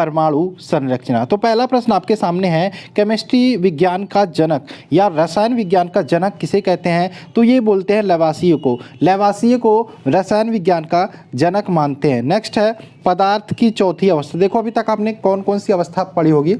परमाणु संरचना। तो पहला प्रश्न आपके सामने है, केमिस्ट्री विज्ञान का जनक या रसायन विज्ञान का जनक किसे कहते हैं? तो ये बोलते हैं लवासिए को। लवासिए को रसायन विज्ञान का जनक मानते हैं। नेक्स्ट है पदार्थ की चौथी अवस्था। देखो अभी तक आपने कौन कौन सी अवस्था पढ़ी होगी?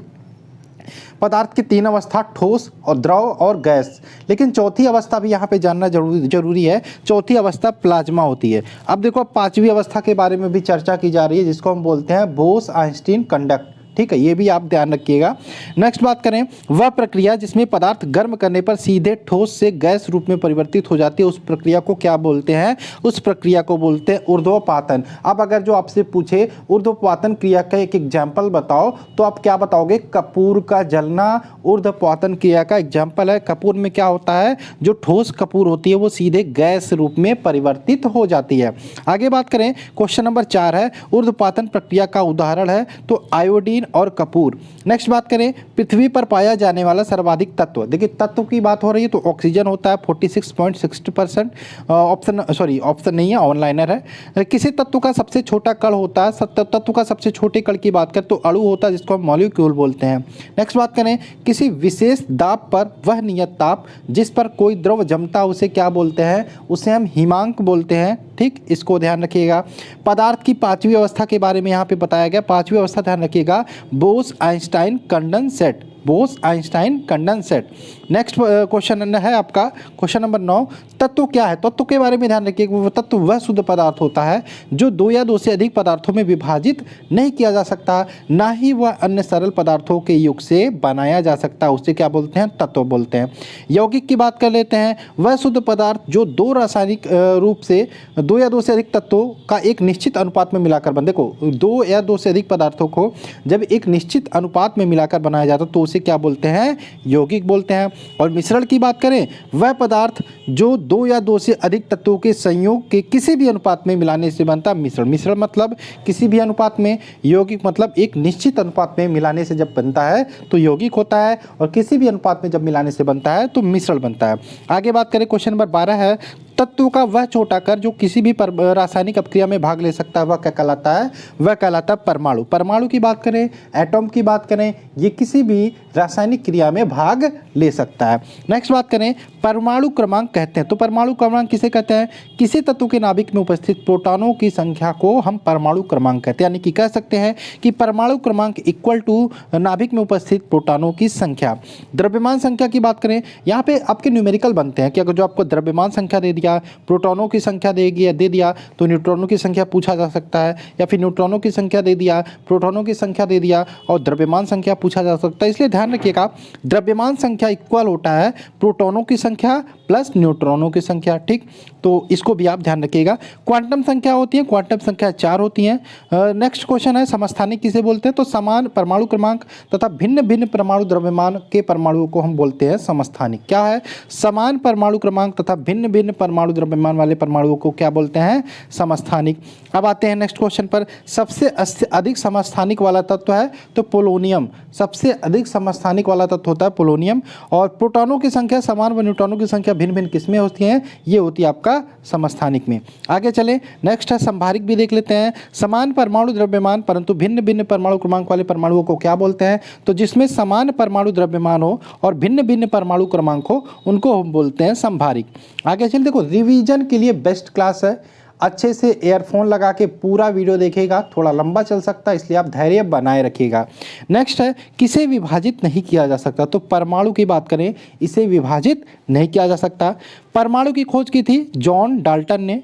पदार्थ की 3 अवस्था, ठोस और द्रव और गैस, लेकिन चौथी अवस्था भी यहाँ पे जानना जरूरी है। चौथी अवस्था प्लाज्मा होती है। अब देखो 5वीं अवस्था के बारे में भी चर्चा की जा रही है, जिसको हम बोलते हैं बोस-आइंस्टीन कंडक्ट। ठीक है, ये भी आप ध्यान रखिएगा। नेक्स्ट बात करें, वह प्रक्रिया जिसमें पदार्थ गर्म करने पर सीधे ठोस से गैस रूप में परिवर्तित हो जाती है, उस प्रक्रिया को क्या बोलते हैं? उस प्रक्रिया को बोलते हैं ऊर्ध्वपातन। अब अगर जो आपसे पूछे ऊर्ध्वपातन क्रिया का एक एग्जाम्पल बताओ, तो आप क्या बताओगे? कपूर का जलना ऊर्ध्वपातन क्रिया का एग्जाम्पल है। कपूर में क्या होता है? जो ठोस कपूर होती है वो सीधे गैस रूप में परिवर्तित हो जाती है। आगे बात करें, क्वेश्चन नंबर 4 है, ऊर्ध्वपातन प्रक्रिया का उदाहरण है तो आयोडीन और कपूर। नेक्स्ट बात करें, पृथ्वी पर पाया जाने वाला सर्वाधिक तत्व। देखिए तत्व की बात हो रही है तो ऑक्सीजन होता है 46.60%। ऑप्शन नहीं है, ऑनलाइनर है। किसी तत्व का सबसे छोटा कण होता है, तत्व का सबसे छोटे कण की बात करें तो अणु होता है, जिसको हम मॉलिक्यूल बोलते हैं। नेक्स्ट बात करें, किसी विशेष दाब पर वह नियत ताप जिस पर कोई द्रव जमता है उसे क्या बोलते हैं? उसे हम हिमांक बोलते हैं। ठीक, इसको ध्यान रखिएगा। पदार्थ की 5वीं अवस्था के बारे में यहाँ पे बताया गया। 5वीं अवस्था ध्यान रखिएगा, बोस-आइंस्टाइन कंडेंसेट। बोस-आइंस्टाइन कंडेंसेट। नेक्स्ट क्वेश्चन है आपका क्वेश्चन नंबर 9, तत्व क्या है? तत्व के बारे में ध्यान रखिए। तत्व वह शुद्ध पदार्थ होता है जो 2 या 2 से अधिक पदार्थों में विभाजित नहीं किया जा सकता, ना ही वह अन्य सरल पदार्थों के योग से बनाया जा सकता, उसे क्या बोलते हैं? तत्व बोलते हैं। यौगिक की बात कर लेते हैं, वह शुद्ध पदार्थ जो 2 रासायनिक रूप से 2 या 2 से अधिक तत्वों का एक निश्चित अनुपात में मिलाकर बन, देखो 2 या 2 से अधिक पदार्थों को जब एक निश्चित अनुपात में मिलाकर बनाया जाता है तो उसे क्या बोलते हैं? यौगिक बोलते हैं। और मिश्रण की बात करें, वह पदार्थ जो 2 या 2 से अधिक तत्वों के संयोग के किसी भी अनुपात में मिलाने से बनता मिश्रण। मिश्रण मतलब किसी भी अनुपात में, यौगिक मतलब एक निश्चित अनुपात में मिलाने से जब बनता है तो यौगिक होता है, और किसी भी अनुपात में जब मिलाने से बनता है तो मिश्रण बनता है। आगे बात करें, क्वेश्चन नंबर 12 है, तत्व का वह छोटा कण जो किसी भी रासायनिक अपक्रिया में भाग ले सकता है वह क्या कहलाता है? वह कहलाता है परमाणु। परमाणु की बात करें, एटॉम की बात करें, ये किसी भी रासायनिक क्रिया में भाग ले सकता है। नेक्स्ट बात करें, परमाणु क्रमांक कहते हैं, तो परमाणु क्रमांक किसे कहते हैं? किसी तत्व के नाभिक में उपस्थित प्रोटॉनों की संख्या को हम परमाणु क्रमांक कहते हैं। यानी कि कह सकते हैं कि परमाणु क्रमांक इक्वल टू नाभिक में उपस्थित प्रोटॉनों की संख्या। द्रव्यमान संख्या की बात करें, यहाँ पे आपके न्यूमेरिकल बनते हैं कि अगर जो आपको द्रव्यमान संख्या दे दिया, प्रोटॉनों की संख्या दे दिया तो न्यूट्रॉनों की संख्या पूछा जा सकता है, या फिर न्यूट्रॉनों की संख्या दे दिया, प्रोटॉनों की संख्या दे दिया और द्रव्यमान संख्या पूछा जा सकता है। इसलिए ध्यान रखिएगा, द्रव्यमान संख्या इक्वल होता है प्रोटॉनों की संख्या प्लस न्यूट्रॉनों की संख्या। ठीक, तो इसको भी आप ध्यान रखिएगा। क्वांटम संख्या होती है, क्वांटम संख्या 4 होती हैं। नेक्स्ट क्वेश्चन है, समस्थानिक किसे बोलते हैं? तो समान परमाणु क्रमांक तथा भिन्न भिन्न परमाणु द्रव्यमान के परमाणुओं को हम बोलते हैं समस्थानिक। क्या है? समान परमाणु क्रमांक तथा भिन्न भिन्न परमाणु द्रव्यमान वाले परमाणुओं को क्या बोलते हैं? समस्थानिक। अब आते हैं नेक्स्ट क्वेश्चन पर, सबसे अधिक समस्थानिक वाला तत्व है तो पोलोनियम। सबसे अधिक समस्थानिक वाला तत्व होता है पोलोनियम। और प्रोटॉनों की संख्या समान व न्यूट्रॉनों की संख्या भिन्न भिन्न किसमें होती हैं? ये होती है आपका समस्थानिक में। आगे चले, नेक्स्ट है संभारिक भी देख लेते हैं। समान परमाणु द्रव्यमान परंतु भिन्न भिन्न परमाणु क्रमांक वाले परमाणुओं को क्या बोलते हैं? तो जिसमें समान परमाणु द्रव्यमान हो और भिन्न भिन्न परमाणु क्रमांक हो उनको हम बोलते हैं संभारिक। आगे चल, देखो रिवीजन के लिए बेस्ट क्लास है, अच्छे से एयरफोन लगा के पूरा वीडियो देखिएगा, थोड़ा लंबा चल सकता है इसलिए आप धैर्य बनाए रखिएगा। नेक्स्ट है, किसे विभाजित नहीं किया जा सकता? तो परमाणु की बात करें, इसे विभाजित नहीं किया जा सकता। परमाणु की खोज की थी जॉन डाल्टन ने।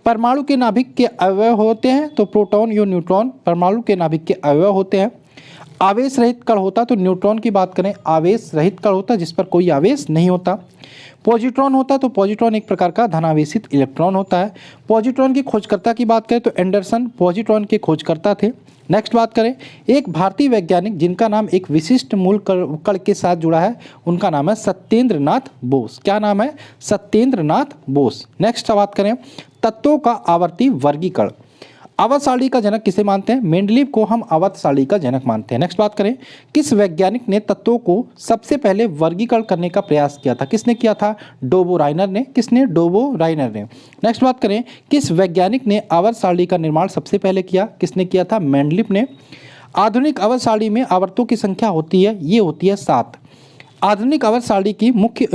परमाणु के नाभिक के अवयव होते हैं तो प्रोटॉन या न्यूट्रॉन परमाणु के नाभिक के अवयव होते हैं। आवेश रहित कण होता तो न्यूट्रॉन की बात करें, आवेश रहित कण होता जिस पर कोई आवेश नहीं होता। पॉजिट्रॉन होता तो पॉजिट्रॉन एक प्रकार का धनावेशित इलेक्ट्रॉन होता है। पॉजिट्रॉन की खोजकर्ता की बात करें तो एंडरसन पॉजिट्रॉन के खोजकर्ता थे। नेक्स्ट बात करें, एक भारतीय वैज्ञानिक जिनका नाम एक विशिष्ट मूल कण के साथ जुड़ा है उनका नाम है सत्येंद्र नाथ बोस। क्या नाम है? सत्येंद्र नाथ बोस। नेक्स्ट बात करें, तत्वों का आवर्ती वर्गीकरण। आवर्त सारणी का जनक किसे मानते हैं? मेंडलीव को हम आवर्त सारणी का जनक मानते हैं। नेक्स्ट बात करें, किस वैज्ञानिक ने तत्वों को सबसे पहले वर्गीकरण करने का प्रयास किया था? किसने किया था? डोबो राइनर ने। किसने? डोबो राइनर ने। नेक्स्ट बात करें, किस वैज्ञानिक ने आवर्त सारणी का निर्माण सबसे पहले किया? किसने किया था? मेंडलीव ने। आधुनिक आवर्त सारणी में आवर्तों की संख्या होती है, ये होती है 7। आधुनिक आवर्त सारणी की मुख्य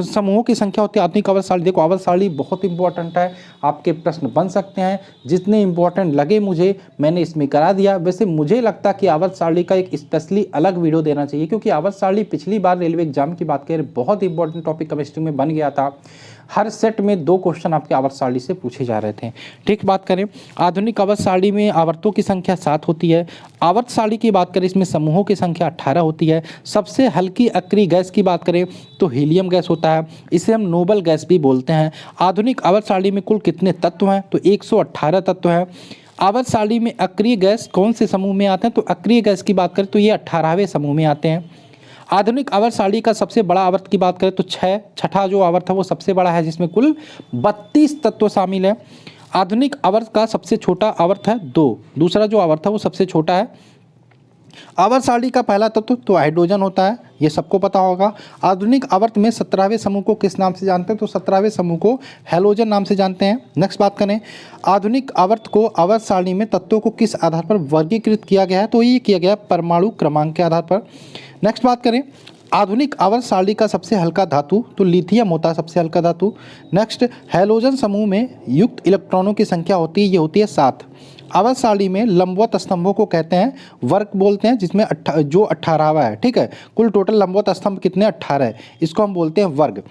समूहों की संख्या होती है। आधुनिक आवर्त सारणी, देखो आवर्त सारणी बहुत इंपॉर्टेंट है, आपके प्रश्न बन सकते हैं, जितने इंपॉर्टेंट लगे मुझे मैंने इसमें करा दिया। वैसे मुझे लगता कि आवर्त सारणी का एक स्पेशली अलग वीडियो देना चाहिए, क्योंकि आवर्त सारणी पिछली बार रेलवे एग्जाम की बात करें बहुत इंपॉर्टेंट टॉपिक केमिस्ट्री में बन गया था। हर सेट में 2 क्वेश्चन आपके आवर्त सारणी से पूछे जा रहे थे। ठीक, बात करें आधुनिक आवर्त सारणी में आवर्तों की संख्या 7 होती है। आवर्त सारणी की बात करें इसमें समूहों की संख्या 18 होती है। सबसे हल्की अक्रिय गैस की बात करें तो हीलियम गैस होता है, इसे हम नोबल गैस भी बोलते हैं। आधुनिक आवर्त सारणी में कुल कितने तत्व हैं, तो 118 तत्व हैं। आवर्त सारणी में अक्रिय गैस कौन से समूह में आते हैं, तो अक्रिय गैस की बात करें तो ये 18वें समूह में आते हैं। आधुनिक आवर्त सारणी का सबसे बड़ा आवर्त की बात करें तो छठा जो आवर्त है वो सबसे बड़ा है, जिसमें कुल 32 तत्व शामिल है। आधुनिक आवर्त का सबसे छोटा आवर्त है 2, दूसरा जो आवर्त है वो सबसे छोटा है। आवर्त सारणी का पहला तत्व तो हाइड्रोजन होता है, ये सबको पता होगा। आधुनिक आवर्त में 17वें समूह को किस नाम से जानते हैं, तो 17वें समूह को हैलोजन नाम से जानते हैं। नेक्स्ट बात करें आधुनिक आवर्त को आवर्त सारणी में तत्वों को किस आधार पर वर्गीकृत किया गया है, तो ये किया गया परमाणु क्रमांक के आधार पर। नेक्स्ट बात करें आधुनिक आवर्त सारणी का सबसे हल्का धातु तो लिथियम होता है सबसे हल्का धातु। नेक्स्ट हैलोजन समूह में युक्त इलेक्ट्रॉनों की संख्या होती है, ये होती है 7। आवर्त सारणी में लंबवत स्तंभों को कहते हैं वर्ग बोलते हैं, जिसमें जो 18वां है। ठीक है, कुल टोटल लंबवत स्तंभ कितने 18 है, इसको हम बोलते हैं वर्ग।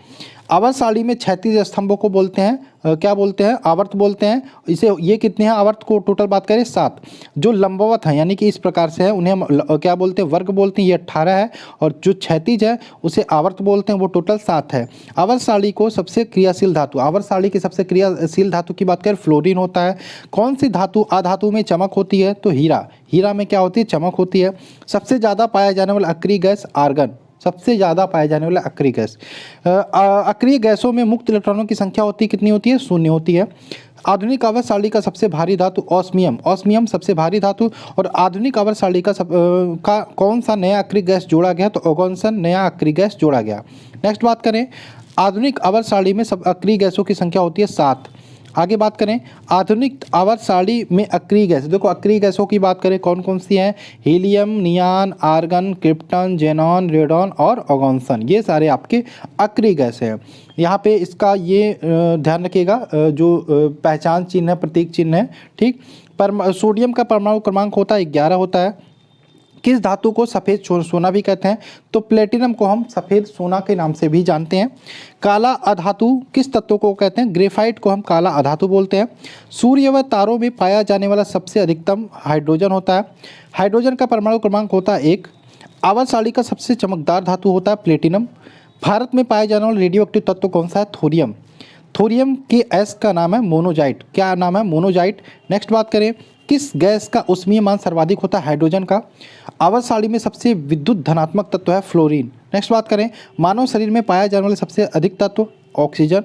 आवर्त सारणी में क्षैतिज स्तंभों को बोलते हैं क्या बोलते हैं, आवर्त बोलते हैं। इसे ये कितने हैं आवर्त को टोटल बात करें 7। जो लंबवत हैं यानी कि इस प्रकार से है उन्हें हम क्या बोलते हैं, वर्ग बोलते हैं, ये 18 है। और जो क्षैतिज है उसे आवर्त बोलते हैं, वो टोटल 7 है। आवर्त सारणी को सबसे क्रियाशील धातु, आवर्त सारणी की सबसे क्रियाशील धातु की बात करें फ्लोरीन होता है। कौन सी धातु अधातु में चमक होती है, तो हीरा, हीरा में क्या होती है, चमक होती है। सबसे ज़्यादा पाया जाने वाला अक्रिय गैस आर्गन, सबसे ज़्यादा पाए जाने वाला अक्रिय गैस। अक्रिय गैसों में मुक्त इलेक्ट्रॉनों की संख्या होती है कितनी होती है, 0 होती है। आधुनिक आवर्त सारणी का सबसे भारी धातु ऑस्मियम, ऑस्मियम सबसे भारी धातु। और आधुनिक आवर्त सारणी का कौन सा नया अक्रिय गैस जोड़ा गया, तो ओगोनसन नया अक्रिय गैस जोड़ा गया। नेक्स्ट बात करें आधुनिक आवर्त सारणी में सब अक्रिय गैसों की संख्या होती है 7। आगे बात करें आधुनिक आवर्त सारणी में अक्रिय गैस, देखो अक्रिय गैसों की बात करें कौन कौन सी हैं, helium, neon, argon, krypton, xenon, radon और ओगोनसन, ये सारे आपके अक्रिय गैस हैं। यहाँ पे इसका ये ध्यान रखिएगा जो पहचान चिन्ह है, प्रतीक चिन्ह है। ठीक, सोडियम का परमाणु क्रमांक होता है 11 होता है। किस धातु को सफ़ेद सोना भी कहते हैं, तो प्लेटिनम को हम सफ़ेद सोना के नाम से भी जानते हैं। काला अधातु किस तत्व को कहते हैं, ग्रेफाइट को हम काला अधातु बोलते हैं। सूर्य व तारों में पाया जाने वाला सबसे अधिकतम हाइड्रोजन होता है, हाइड्रोजन का परमाणु क्रमांक होता है 1। आवर्त सारणी का सबसे चमकदार धातु होता है प्लेटिनम। भारत में पाया जाने वाला रेडियो एक्टिव तत्व कौन सा है, थोरियम, थोरियम के एस का नाम है मोनोजाइट, क्या नाम है, मोनोजाइट। नेक्स्ट बात करें किस गैस का उष्मीय मान सर्वाधिक होता है, हाइड्रोजन का। आवर्त सारणी में सबसे विद्युत धनात्मक तत्व है फ्लोरीन। नेक्स्ट बात करें मानव शरीर में पाया जाने वाला सबसे अधिक तत्व ऑक्सीजन।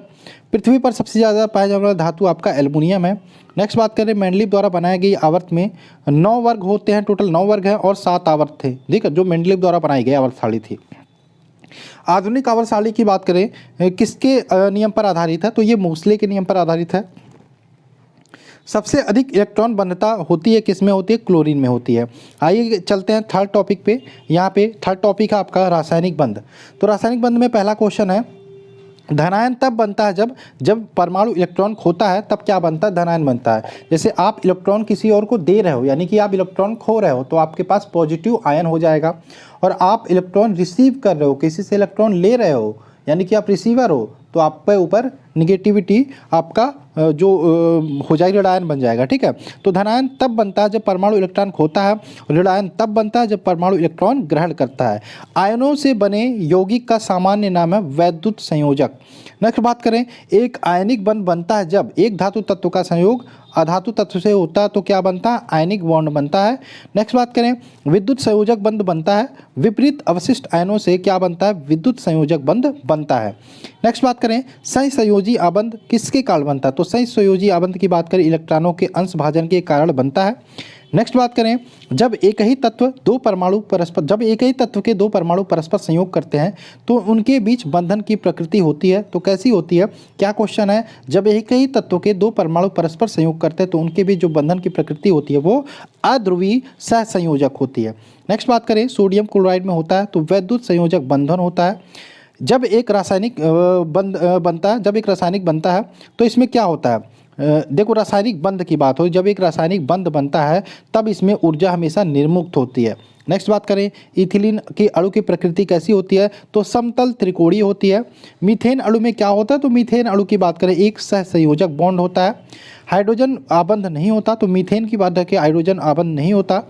पृथ्वी पर सबसे ज़्यादा पाया जाने वाला धातु आपका एल्युमिनियम है। नेक्स्ट बात करें मेंडलीव द्वारा बनाई गई आवर्त में 9 वर्ग होते हैं, टोटल 9 वर्ग हैं और 7 आवर्त थे। ठीक है, जो मेंडलीव द्वारा बनाई गई आवर्त सारणी थी। आधुनिक आवर्त सारणी की बात करें किसके नियम पर आधारित है, तो ये मोसले के नियम पर आधारित है। सबसे अधिक इलेक्ट्रॉन बंधता होती है किस में होती है, क्लोरीन में होती है। आइए चलते हैं थर्ड टॉपिक पे। यहाँ पे थर्ड टॉपिक है आपका रासायनिक बंध। तो रासायनिक बंध में पहला क्वेश्चन है धनायन तब बनता है जब परमाणु इलेक्ट्रॉन खोता है, तब क्या बनता है, धनायन बनता है। जैसे आप इलेक्ट्रॉन किसी और को दे रहे हो, यानी कि आप इलेक्ट्रॉन खो रहे हो, तो आपके पास पॉजिटिव आयन हो जाएगा। और आप इलेक्ट्रॉन रिसीव कर रहे हो, किसी से इलेक्ट्रॉन ले रहे हो, यानी कि आप रिसीवर हो, तो आप पे ऊपर निगेटिविटी आपका जो हो जाएगी, ऋण आयन बन जाएगा। ठीक है, तो धनायन तब बनता है जब परमाणु इलेक्ट्रॉन खोता है, ऋण आयन तब बनता है जब परमाणु इलेक्ट्रॉन ग्रहण करता है। आयनों से बने यौगिक का सामान्य नाम है वैद्युत संयोजक। नेक्स्ट बात करें एक आयनिक बंध बनता है जब एक धातु तत्व का संयोग अधातु तत्व से होता है, तो क्या बनता है, आयनिक बॉन्ड बनता है। नेक्स्ट बात करें विद्युत संयोजक बंध बनता है विपरीत अवशिष्ट आयनों से, क्या बनता है, विद्युत संयोजक बंध बनता है। नेक्स्ट बात करें सहसंयोजी आबंध किसके कारण बनता है, तो सहसंयोजी आबंध की बात करें इलेक्ट्रॉनों के अंश भाजन के कारण बनता है। नेक्स्ट बात करें, जब एक ही तत्व के दो परमाणु परस्पर संयोग करते हैं तो उनके बीच बंधन की प्रकृति होती है, तो कैसी होती है? क्या क्वेश्चन है? जब एक ही तत्व के दो परमाणु परस्पर संयोग करते हैं तो उनके बीच जो बंधन की प्रकृति होती है वो अध्रुवीय सहसंयोजक होती है। नेक्स्ट बात करें, सोडियम क्लोराइड में होता है तो वैद्युत संयोजक बंधन होता है। जब एक रासायनिक बनता है तो इसमें क्या होता है? देखो, रासायनिक बंध की बात हो, जब एक रासायनिक बंध बनता है तब इसमें ऊर्जा हमेशा निर्मुक्त होती है। नेक्स्ट बात करें, इथिलीन के अणु की प्रकृति कैसी होती है? तो समतल त्रिकोणीय होती है। मीथेन अणु में क्या होता है? तो मीथेन अणु की बात करें एक सहसंयोजक बॉन्ड होता है। हाइड्रोजन आबंध नहीं होता, तो मीथेन की बात रखें हाइड्रोजन आबंध नहीं होता।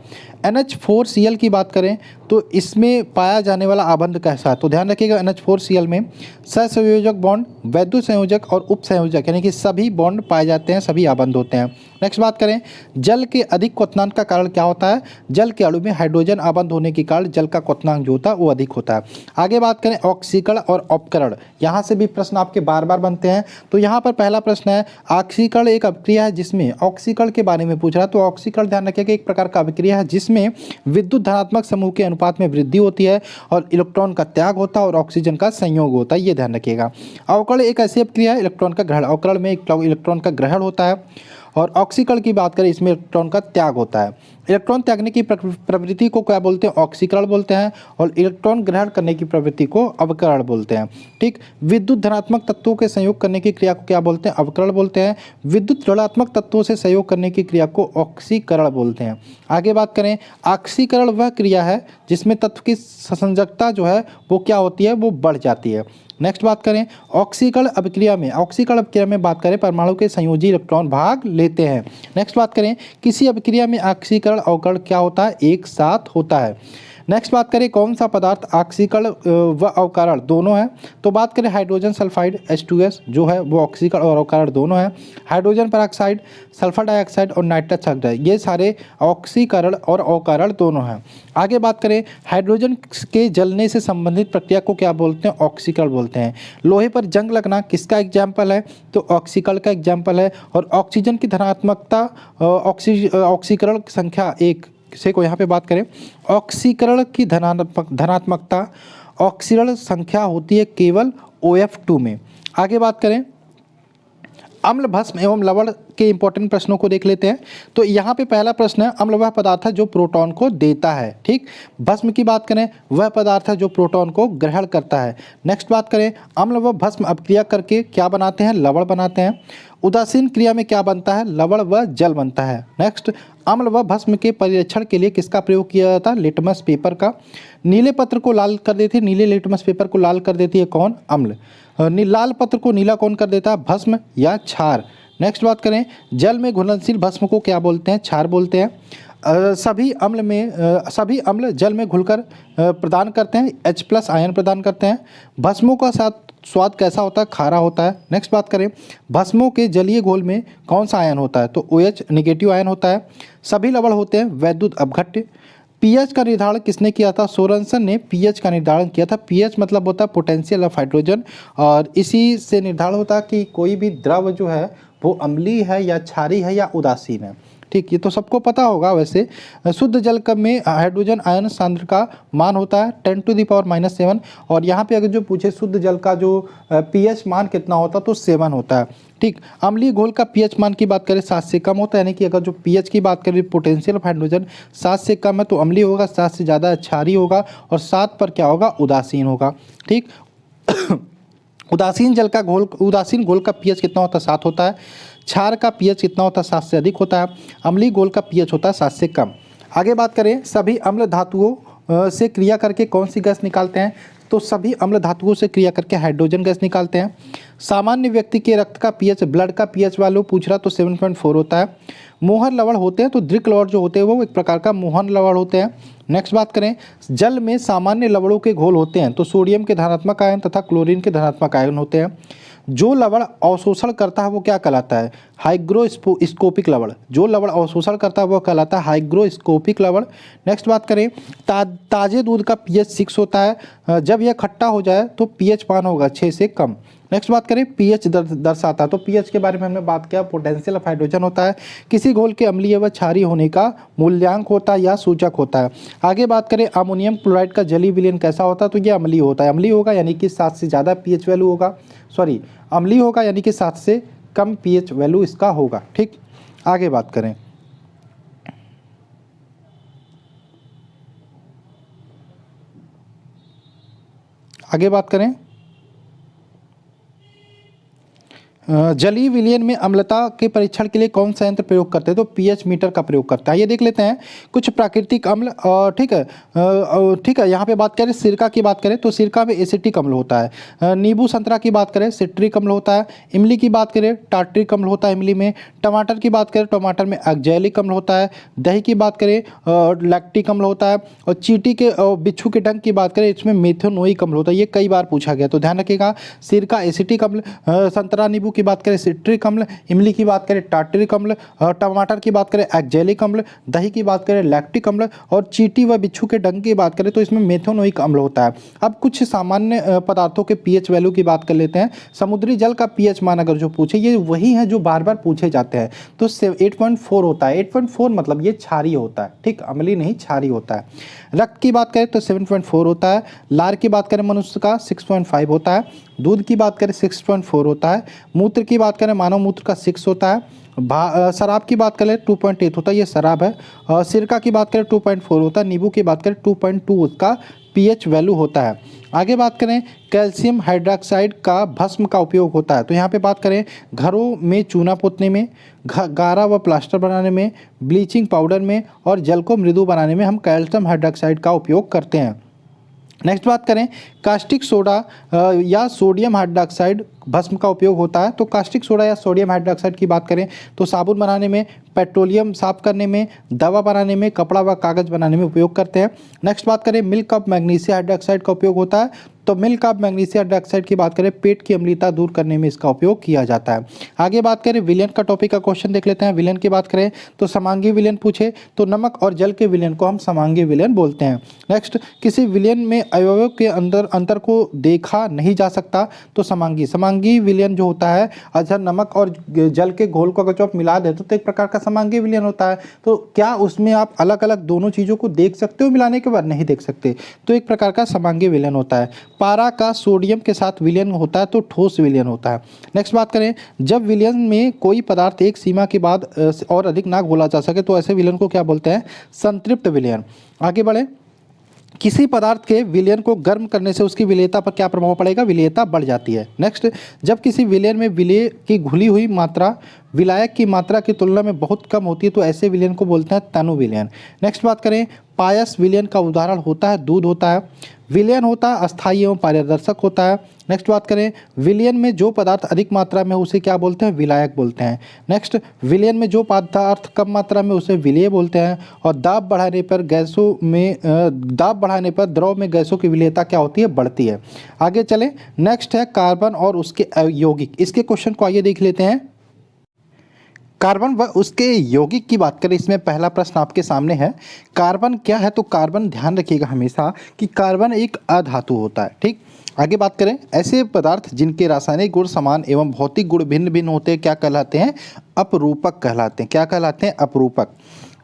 NH4Cl की बात करें तो इसमें पाया जाने वाला आबंध कैसा है? तो ध्यान रखिएगा, NH4Cl में सहसंयोजक बॉन्ड, वैद्युत संयोजक और उप संयोजक यानी कि सभी बॉन्ड पाए जाते हैं, सभी आबंध होते हैं। नेक्स्ट बात करें, जल के अधिक क्वथनांक का कारण क्या होता है? जल के अणु में हाइड्रोजन आबंध होने के कारण जल का क्वथनांक जो होता है वो अधिक होता है। आगे बात करें ऑक्सीकरण और अपकरण, यहाँ से भी प्रश्न आपके बार बार बनते हैं। तो यहाँ पर पहला प्रश्न है, ऑक्सीकरण एक अभिक्रिया है जिसमें, ऑक्सीकरण के बारे में पूछ रहा है तो ऑक्सीकरण ध्यान रखिएगा एक प्रकार का अभिक्रिया है जिसमें विद्युत धनात्मक समूह के अनुपात में वृद्धि होती है और इलेक्ट्रॉन का त्याग होता है और ऑक्सीजन का संयोग होता है, ये ध्यान रखिएगा। अवकरण एक ऐसी अभिक्रिया है, इलेक्ट्रॉन का ग्रहण, अवकरण में इलेक्ट्रॉन का ग्रहण होता है और ऑक्सीकरण की बात करें इसमें इलेक्ट्रॉन का त्याग होता है। इलेक्ट्रॉन त्यागने की प्रवृत्ति को क्या बोलते हैं? ऑक्सीकरण बोलते हैं और इलेक्ट्रॉन ग्रहण करने की प्रवृत्ति को अवकरण बोलते हैं। ठीक, विद्युत धनात्मक तत्वों के संयोग करने की क्रिया को क्या बोलते हैं? अवकरण बोलते हैं। विद्युत ऋणात्मक तत्वों से संयोग करने की क्रिया को ऑक्सीकरण बोलते हैं। आगे बात करें, ऑक्सीकरण वह क्रिया है जिसमें तत्व की संयोजकता जो है वो क्या होती है? वो बढ़ जाती है। नेक्स्ट बात करें, ऑक्सीकरण अभिक्रिया में बात करें परमाणु के संयोजी इलेक्ट्रॉन भाग लेते हैं। नेक्स्ट बात करें, किसी अभिक्रिया में ऑक्सीकरण अवकरण क्या होता है? एक साथ होता है। नेक्स्ट बात करें, कौन सा पदार्थ ऑक्सीकरण व अवकरण दोनों है? तो बात करें हाइड्रोजन सल्फाइड H2S जो है वो ऑक्सीकरण और अवकरण दोनों है। हाइड्रोजन पेरोक्साइड, सल्फर डाइऑक्साइड और नाइट्रस ऑक्साइड ये सारे ऑक्सीकरण और अवकरण दोनों हैं। आगे बात करें, हाइड्रोजन के जलने से संबंधित प्रक्रिया को क्या बोलते हैं? ऑक्सीकरण बोलते हैं। लोहे पर जंग लगना किसका एग्जाम्पल है? तो ऑक्सीकरण का एग्जाम्पल है। और ऑक्सीजन की धनात्मकता, ऑक्सीकरण संख्या 1 से को यहाँ पे बात करें, ऑक्सीकरण की धनात्मकता ऑक्सीकरण संख्या होती है केवल OF2 में। आगे बात करें, अम्ल, भस्म एवं लवण के इंपॉर्टेंट प्रश्नों को देख लेते हैं। तो यहाँ पे पहला प्रश्न है, अम्ल वह पदार्थ है जो प्रोटॉन को देता है। ठीक, भस्म की बात करें, वह पदार्थ है जो प्रोटॉन को ग्रहण करता है। नेक्स्ट बात करें, अम्ल व भस्म अपक्रिया करके क्या बनाते हैं? लवण बनाते हैं। उदासीन क्रिया में क्या बनता है? लवण व जल बनता है। नेक्स्ट, अम्ल व भस्म के परीक्षण के लिए किसका प्रयोग किया जाता है? लिटमस पेपर का। नीले पत्र को लाल कर देती है, नीले लिटमस पेपर को लाल कर देती है कौन? अम्ल। लाल पत्र को नीला कौन कर देता है? भस्म या क्षार। नेक्स्ट बात करें, जल में घुलनशील भस्म को क्या बोलते हैं? क्षार बोलते हैं। सभी अम्ल जल में घुलकर प्रदान करते हैं H+ आयन प्रदान करते हैं। भस्मों का स्वाद कैसा होता है? खारा होता है। नेक्स्ट बात करें, भस्मों के जलीय घोल में कौन सा आयन होता है? तो OH नेगेटिव आयन होता है। सभी लवण होते हैं वैद्युत अपघट्य। पीएच का निर्धारण किसने किया था? सोरेनसन ने पीएच का निर्धारण किया था। पीएच मतलब होता है पोटेंशियल ऑफ हाइड्रोजन और इसी से निर्धारण होता है कि कोई भी द्रव जो है वो अम्लीय है या क्षारीय है या उदासीन है। ठीक, ये तो सबको पता होगा। वैसे शुद्ध जल में हाइड्रोजन आयन सांद्र का मान होता है 10⁻⁻7 और यहाँ पे अगर जो पूछे शुद्ध जल का जो पीएच मान कितना होता है तो 7 होता है। ठीक, अम्लीय घोल का पीएच मान की बात करें 7 से कम होता है, यानी कि अगर जो पीएच की बात करें पोटेंशियल ऑफ हाइड्रोजन 7 से कम है तो अम्लीय होगा, 7 से ज़्यादा क्षारीय होगा और 7 पर क्या होगा? उदासीन होगा। ठीक, उदासीन घोल का पीएच कितना होता है? 7 होता है। क्षार का पीएच कितना होता है? 7 से अधिक होता है। अम्लीय घोल का पीएच होता है 7 से कम। आगे बात करें, सभी अम्ल धातुओं से क्रिया करके कौन सी गैस निकालते हैं? तो सभी अम्ल धातुओं से क्रिया करके हाइड्रोजन गैस निकालते हैं। सामान्य व्यक्ति के रक्त का पीएच, ब्लड का पीएच वालों पूछ रहा तो 7.4 होता है। मोहर लवण होते हैं तो दृक लवण जो होते हैं वो एक प्रकार का मोहन लवण होते हैं। नेक्स्ट बात करें, जल में सामान्य लवणों के घोल होते हैं तो सोडियम के धनात्मक आयन तथा क्लोरीन के धनात्मक आयन होते हैं। जो लवण अवशोषण करता है वो क्या कहलाता है? हाइग्रोस्कोपिक लवण, जो लवण अवशोषण करता है वो कहलाता है हाइग्रोस्कोपिक लवण। नेक्स्ट बात करें, ताजे दूध का पीएच 6 होता है, जब यह खट्टा हो जाए तो पीएच मान होगा 6 से कम। नेक्स्ट बात करें, पीएच दर्शाता है, तो पीएच के बारे में हमने बात किया, पोटेंशियल ऑफ हाइड्रोजन होता है, किसी घोल के अम्लीय व क्षारीय होने का मूल्यांक होता है या सूचक होता है। आगे बात करें, अमोनियम क्लोराइड का जलीय विलयन कैसा होता है, तो ये अम्लीय होता है, अम्लीय होगा यानी कि 7 से ज़्यादा पीएच वैल्यू होगा, सॉरी अम्लीय होगा यानी कि 7 से कम पीएच वैल्यू इसका होगा। ठीक, आगे बात करें, जलीय विलयन में अम्लता के परीक्षण के लिए कौन सा यंत्र प्रयोग करते हैं, तो पीएच मीटर का प्रयोग करता है। ये देख लेते हैं कुछ प्राकृतिक अम्ल, ठीक है, यहाँ पे बात करें सिरका की बात करें तो सिरका में एसिटिक अम्ल होता है, नींबू संतरा की बात करें सिट्रिक अम्ल होता है, इमली की बात करें टार्ट्रिक अम्ल होता है इमली में, टमाटर की बात करें टमाटर में एक्जेलिक अम्ल होता है, दही की बात करें लैक्टिक अम्ल होता है, और चींटी के बिच्छू के डंक की बात करें इसमें मेथनोइक अम्ल होता है। ये कई बार पूछा गया, तो ध्यान रखिएगा, सिरका एसिटिक अम्ल, संतरा नींबू की बात करें सिट्रिक अम्ल, इमली की बात करें टार्टरिक अम्ल, टमाटर की बात करें एक्जेलिक अम्ल, दही की बात करें लैक्टिक अम्ल, और चींटी व बिच्छू के डंक की बात करें तो इसमें मेथनोइक अम्ल होता है। अब कुछ सामान्य पदार्थों के पीएच वैल्यू की बात कर लेते हैं। समुद्री जल का पीएच मान अगर जो पूछे, ये वही है जो बार बार पूछे जाते हैं, तो 8.4 होता है। 8.4 मतलब ये क्षारीय होता है, ठीक, अम्लीय नहीं क्षारीय होता है। रक्त की बात करें तो 7.4 होता है, लार की बात करें मनुष्य का 6.5 होता है, दूध की बात करें 6.4 होता है, मूत्र की बात करें मानव मूत्र का 6 होता है, शराब की बात करें 2.8 होता है, ये शराब है, सिरका की बात करें 2.4 होता है, नींबू की बात करें 2.2 उसका पीएच वैल्यू होता है। आगे बात करें, कैल्शियम हाइड्रोक्साइड का भस्म का उपयोग होता है, तो यहाँ पे बात करें घरों में चूना पोतने में, गारा व प्लास्टर बनाने में, ब्लीचिंग पाउडर में, और जल को मृदु बनाने में हम कैल्शियम हाइड्रोक्साइड का उपयोग करते हैं। नेक्स्ट बात करें, कास्टिक सोडा या सोडियम हाइड्रोक्साइड भस्म का उपयोग होता है, तो कास्टिक सोडा या सोडियम हाइड्रोक्साइड की बात करें तो साबुन बनाने में, पेट्रोलियम साफ करने में, दवा बनाने में, कपड़ा व कागज़ बनाने में उपयोग करते हैं। नेक्स्ट बात करें, मिल्क ऑफ मैग्नीशियम हाइड्रोक्साइड का उपयोग होता है, तो मिल्क ऑफ मैग्नीशियम हाइड्रोक्साइड की बात करें पेट की अम्लता दूर करने में इसका उपयोग किया जाता है। आगे बात करें, विलयन का टॉपिक का क्वेश्चन देख लेते हैं। विलयन की बात करें तो समांगी विलयन पूछे तो नमक और जल के विलयन को हम समांगी विलयन बोलते हैं। नेक्स्ट, किसी विलयन में अवयवों के अंदर अंतर को देखा नहीं जा सकता, तो समांगी विलयन जो होता है, अच्छा नमक और जल के घोल को अगर जो आप मिला देते तो एक प्रकार का समांगी विलयन होता है, तो क्या उसमें आप अलग अलग दोनों चीज़ों को देख सकते हो मिलाने के बाद? नहीं देख सकते, तो एक प्रकार का समांगी विलयन होता है। पारा का सोडियम के साथ विलयन होता है तो ठोस विलयन होता है। नेक्स्ट बात करें, जब विलयन में कोई पदार्थ एक सीमा के बाद और अधिक ना घोला जा सके तो ऐसे विलयन को क्या बोलते हैं? संतृप्त विलयन। आगे बढ़े, किसी पदार्थ के विलयन को गर्म करने से उसकी विलेयता पर क्या प्रभाव पड़ेगा? विलेयता बढ़ जाती है। नेक्स्ट, जब किसी विलयन में विलेय की घुली हुई मात्रा विलायक की मात्रा की तुलना में बहुत कम होती है तो ऐसे विलयन को बोलते हैं तनु विलयन। नेक्स्ट बात करें, पायस विलयन का उदाहरण होता है दूध होता है। विलयन होता है अस्थायी एवं पारदर्शक होता है। नेक्स्ट बात करें, विलयन में जो पदार्थ अधिक मात्रा में उसे क्या बोलते हैं? विलायक बोलते हैं। नेक्स्ट, विलयन में जो पदार्थ कम मात्रा में उसे विलेय बोलते हैं। और दाब बढ़ाने पर द्रव में गैसों की विलेयता क्या होती है? बढ़ती है। आगे चलें, नेक्स्ट है कार्बन और उसके यौगिक। इसके क्वेश्चन को आइए देख लेते हैं। कार्बन व उसके यौगिक की बात करें, इसमें पहला प्रश्न आपके सामने है, कार्बन क्या है? तो कार्बन ध्यान रखिएगा हमेशा कि कार्बन एक अधातु होता है, ठीक। आगे बात करें, ऐसे पदार्थ जिनके रासायनिक गुण समान एवं भौतिक गुण भिन्न भिन्न होते हैं क्या कहलाते हैं? अपरूपक कहलाते हैं। क्या कहलाते हैं? अपरूपक।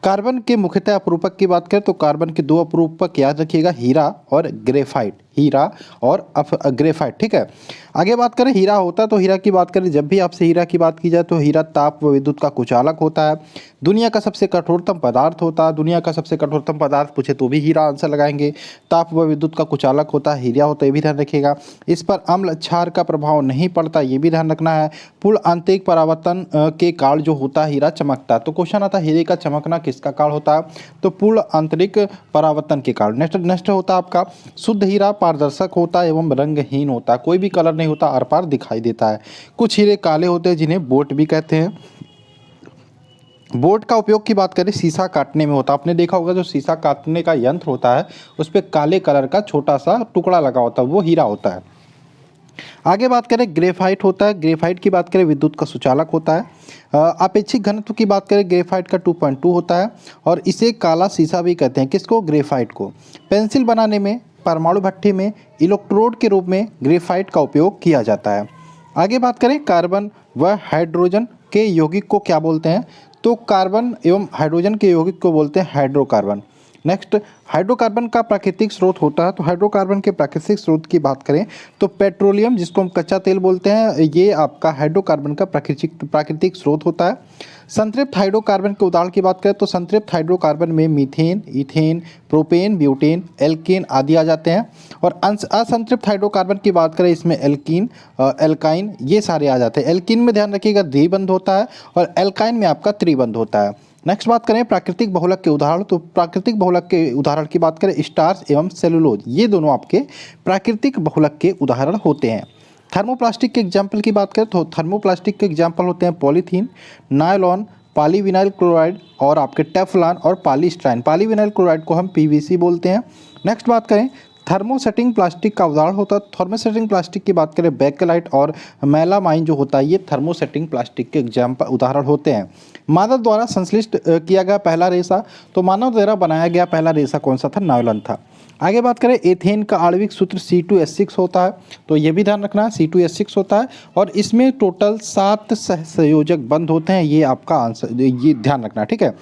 कार्बन के मुख्यतः अपरूपक की बात करें तो कार्बन के दो अपरूपक याद रखिएगा, हीरा और ग्रेफाइट। हीरा और ग्रेफाइट, ठीक है। आगे बात करें, हीरा होता है तो हीरा की बात करें, जब भी आपसे हीरा की बात की जाए तो हीरा ताप व विद्युत का कुचालक होता है। दुनिया का सबसे कठोरतम पदार्थ होता है। दुनिया का सबसे कठोरतम पदार्थ पूछे तो भी हीरा आंसर लगाएंगे। ताप व विद्युत का कुचालक होता है, हीरा होता है, ये भी ध्यान रखिएगा। इस पर अम्ल क्षार का प्रभाव नहीं पड़ता, ये भी ध्यान रखना है। पूर्ण आंतरिक परावर्तन के कारण जो होता है हीरा चमकता है। तो क्वेश्चन आता है हीरे का चमकना किसका कारण होता है? तो पूर्ण आंतरिक परावर्तन के कारण। नेक्स्ट होता है आपका शुद्ध हीरा पारदर्शक होता है एवं रंगहीन होता है, कोई भी कलर नहीं होता, आर पार दिखाई देता है। कुछ हीरे काले होते हैं जिन्हें बोट भी कहते हैं। बोट का उपयोग की बात करें शीशा काटने में होता है। आपने देखा होगा जो शीशा काटने का यंत्र होता है उस पर काले कलर का छोटा सा टुकड़ा लगा होता है, वो हीरा होता है। आगे बात करें ग्रेफाइट होता है, ग्रेफाइट की बात करें विद्युत का सुचालक होता है। अपेक्षिक घनत्व की बात करें ग्रेफाइट का 2.2 होता है और इसे काला शीशा भी कहते हैं। किसको? ग्रेफाइट को। पेंसिल बनाने में, परमाणु भट्ठी में इलेक्ट्रोड के रूप में ग्रेफाइट का उपयोग किया जाता है। आगे बात करें कार्बन व हाइड्रोजन के यौगिक को क्या बोलते हैं? तो कार्बन एवं हाइड्रोजन के यौगिक को बोलते हैं हाइड्रोकार्बन। नेक्स्ट, हाइड्रोकार्बन का प्राकृतिक स्रोत होता है। तो हाइड्रोकार्बन के प्राकृतिक स्रोत की बात करें तो पेट्रोलियम, जिसको हम कच्चा तेल बोलते हैं, ये आपका हाइड्रोकार्बन का प्राकृतिक स्रोत होता है। संतृप्त हाइड्रोकार्बन के उदाहरण की बात करें तो संतृप्त हाइड्रोकार्बन में methane, ethane, propane, butane, alkane आदि आ जाते हैं। और असंतृप्त हाइड्रोकार्बन की बात करें इसमें एल्कीन, एल्काइन ये सारे आ जाते हैं। एल्कीन में ध्यान रखिएगा द्विबंध होता है और एल्काइन में आपका त्रिबंध होता है। नेक्स्ट बात करें प्राकृतिक बहुलक के उदाहरण। तो प्राकृतिक बहुलक के उदाहरण की बात करें स्टार्च एवं सेलुलोज, ये दोनों आपके प्राकृतिक बहुलक के उदाहरण होते हैं। थर्मोप्लास्टिक के एग्जाम्पल की बात करें तो थर्मोप्लास्टिक के एग्जाम्पल होते हैं पॉलीथीन, नायलॉन, पॉलीविनाइल क्लोराइड और आपके टेफ्लॉन और पॉलीस्टाइन। पॉलीविनाइल क्लोराइड को हम पीवीसी बोलते हैं। नेक्स्ट बात करें थर्मोसेटिंग प्लास्टिक का उदाहरण होता है। थर्मोसेटिंग प्लास्टिक की बात करें बेकेलाइट और मेलामाइन जो होता है, ये थर्मोसेटिंग प्लास्टिक के एग्जाम्पल उदाहरण होते हैं। मानव द्वारा संश्लिष्ट किया गया पहला रेशा, तो मानव द्वारा बनाया गया पहला रेशा कौन सा था? नायलॉन था। आगे बात करें एथेन का आणविक सूत्र C2H6 होता है, तो ये भी ध्यान रखना C2H6 होता है और इसमें टोटल 7 सहसंयोजक बंध होते हैं। ये आपका आंसर, ये ध्यान रखना, ठीक है।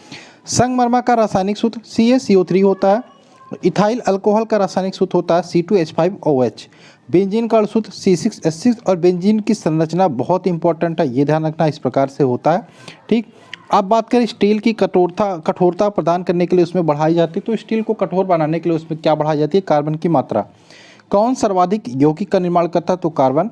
संगमरमर का रासायनिक सूत्र CaCO3 होता है। इथाइल अल्कोहल का रासायनिक सूत्र होता है C2H5OH। बेंजीन का सूत्र C6H6 और बेंजीन की संरचना बहुत इंपॉर्टेंट है, ये ध्यान रखना, इस प्रकार से होता है, ठीक। अब बात करें स्टील की कठोरता प्रदान करने के लिए उसमें बढ़ाई जाती है। तो स्टील को कठोर बनाने के लिए उसमें क्या बढ़ाई जाती है? कार्बन की मात्रा। कौन सर्वाधिक यौगिक का निर्माण करता है? तो कार्बन।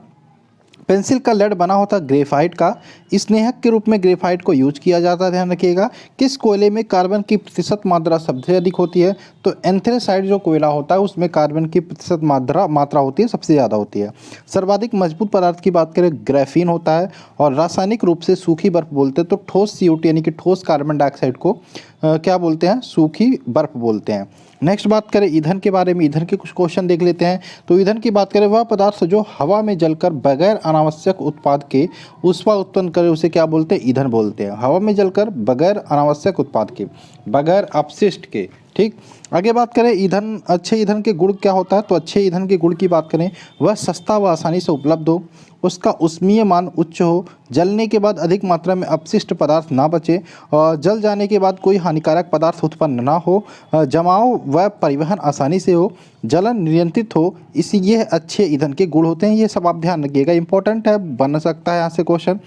पेंसिल का लेड बना होता है ग्रेफाइट का, स्नेहक के रूप में ग्रेफाइट को यूज किया जाता है, ध्यान रखिएगा। किस कोयले में कार्बन की प्रतिशत मात्रा सबसे अधिक होती है? तो एंथ्रेसाइट जो कोयला होता है उसमें कार्बन की प्रतिशत मात्रा होती है, सबसे ज़्यादा होती है। सर्वाधिक मजबूत पदार्थ की बात करें ग्राफीन होता है और रासायनिक रूप से सूखी बर्फ बोलते हैं। तो ठोस CO2 यानी कि ठोस कार्बन डाइऑक्साइड को क्या बोलते हैं? सूखी बर्फ बोलते हैं। नेक्स्ट बात करें ईंधन के बारे में, ईंधन के कुछ क्वेश्चन देख लेते हैं। तो ईंधन की बात करें वह पदार्थ जो हवा में जलकर बगैर अनावश्यक उत्पाद के ऊष्मा उत्पन्न करे उसे क्या बोलते हैं? ईंधन बोलते हैं। हवा में जलकर बगैर अनावश्यक उत्पाद के, बगैर अपशिष्ट के, ठीक। आगे बात करें ईंधन, अच्छे ईंधन के गुण क्या होता है? तो अच्छे ईंधन के गुण की बात करें वह सस्ता व आसानी से उपलब्ध हो, उसका ऊष्मीय मान उच्च हो, जलने के बाद अधिक मात्रा में अपशिष्ट पदार्थ ना बचे और जल जाने के बाद कोई हानिकारक पदार्थ उत्पन्न ना हो, जमाव व परिवहन आसानी से हो, जलन नियंत्रित हो, इसी ये अच्छे ईंधन के गुण होते हैं। ये सब आप ध्यान रखिएगा, इंपॉर्टेंट है, बन सकता है यहाँ से क्वेश्चन।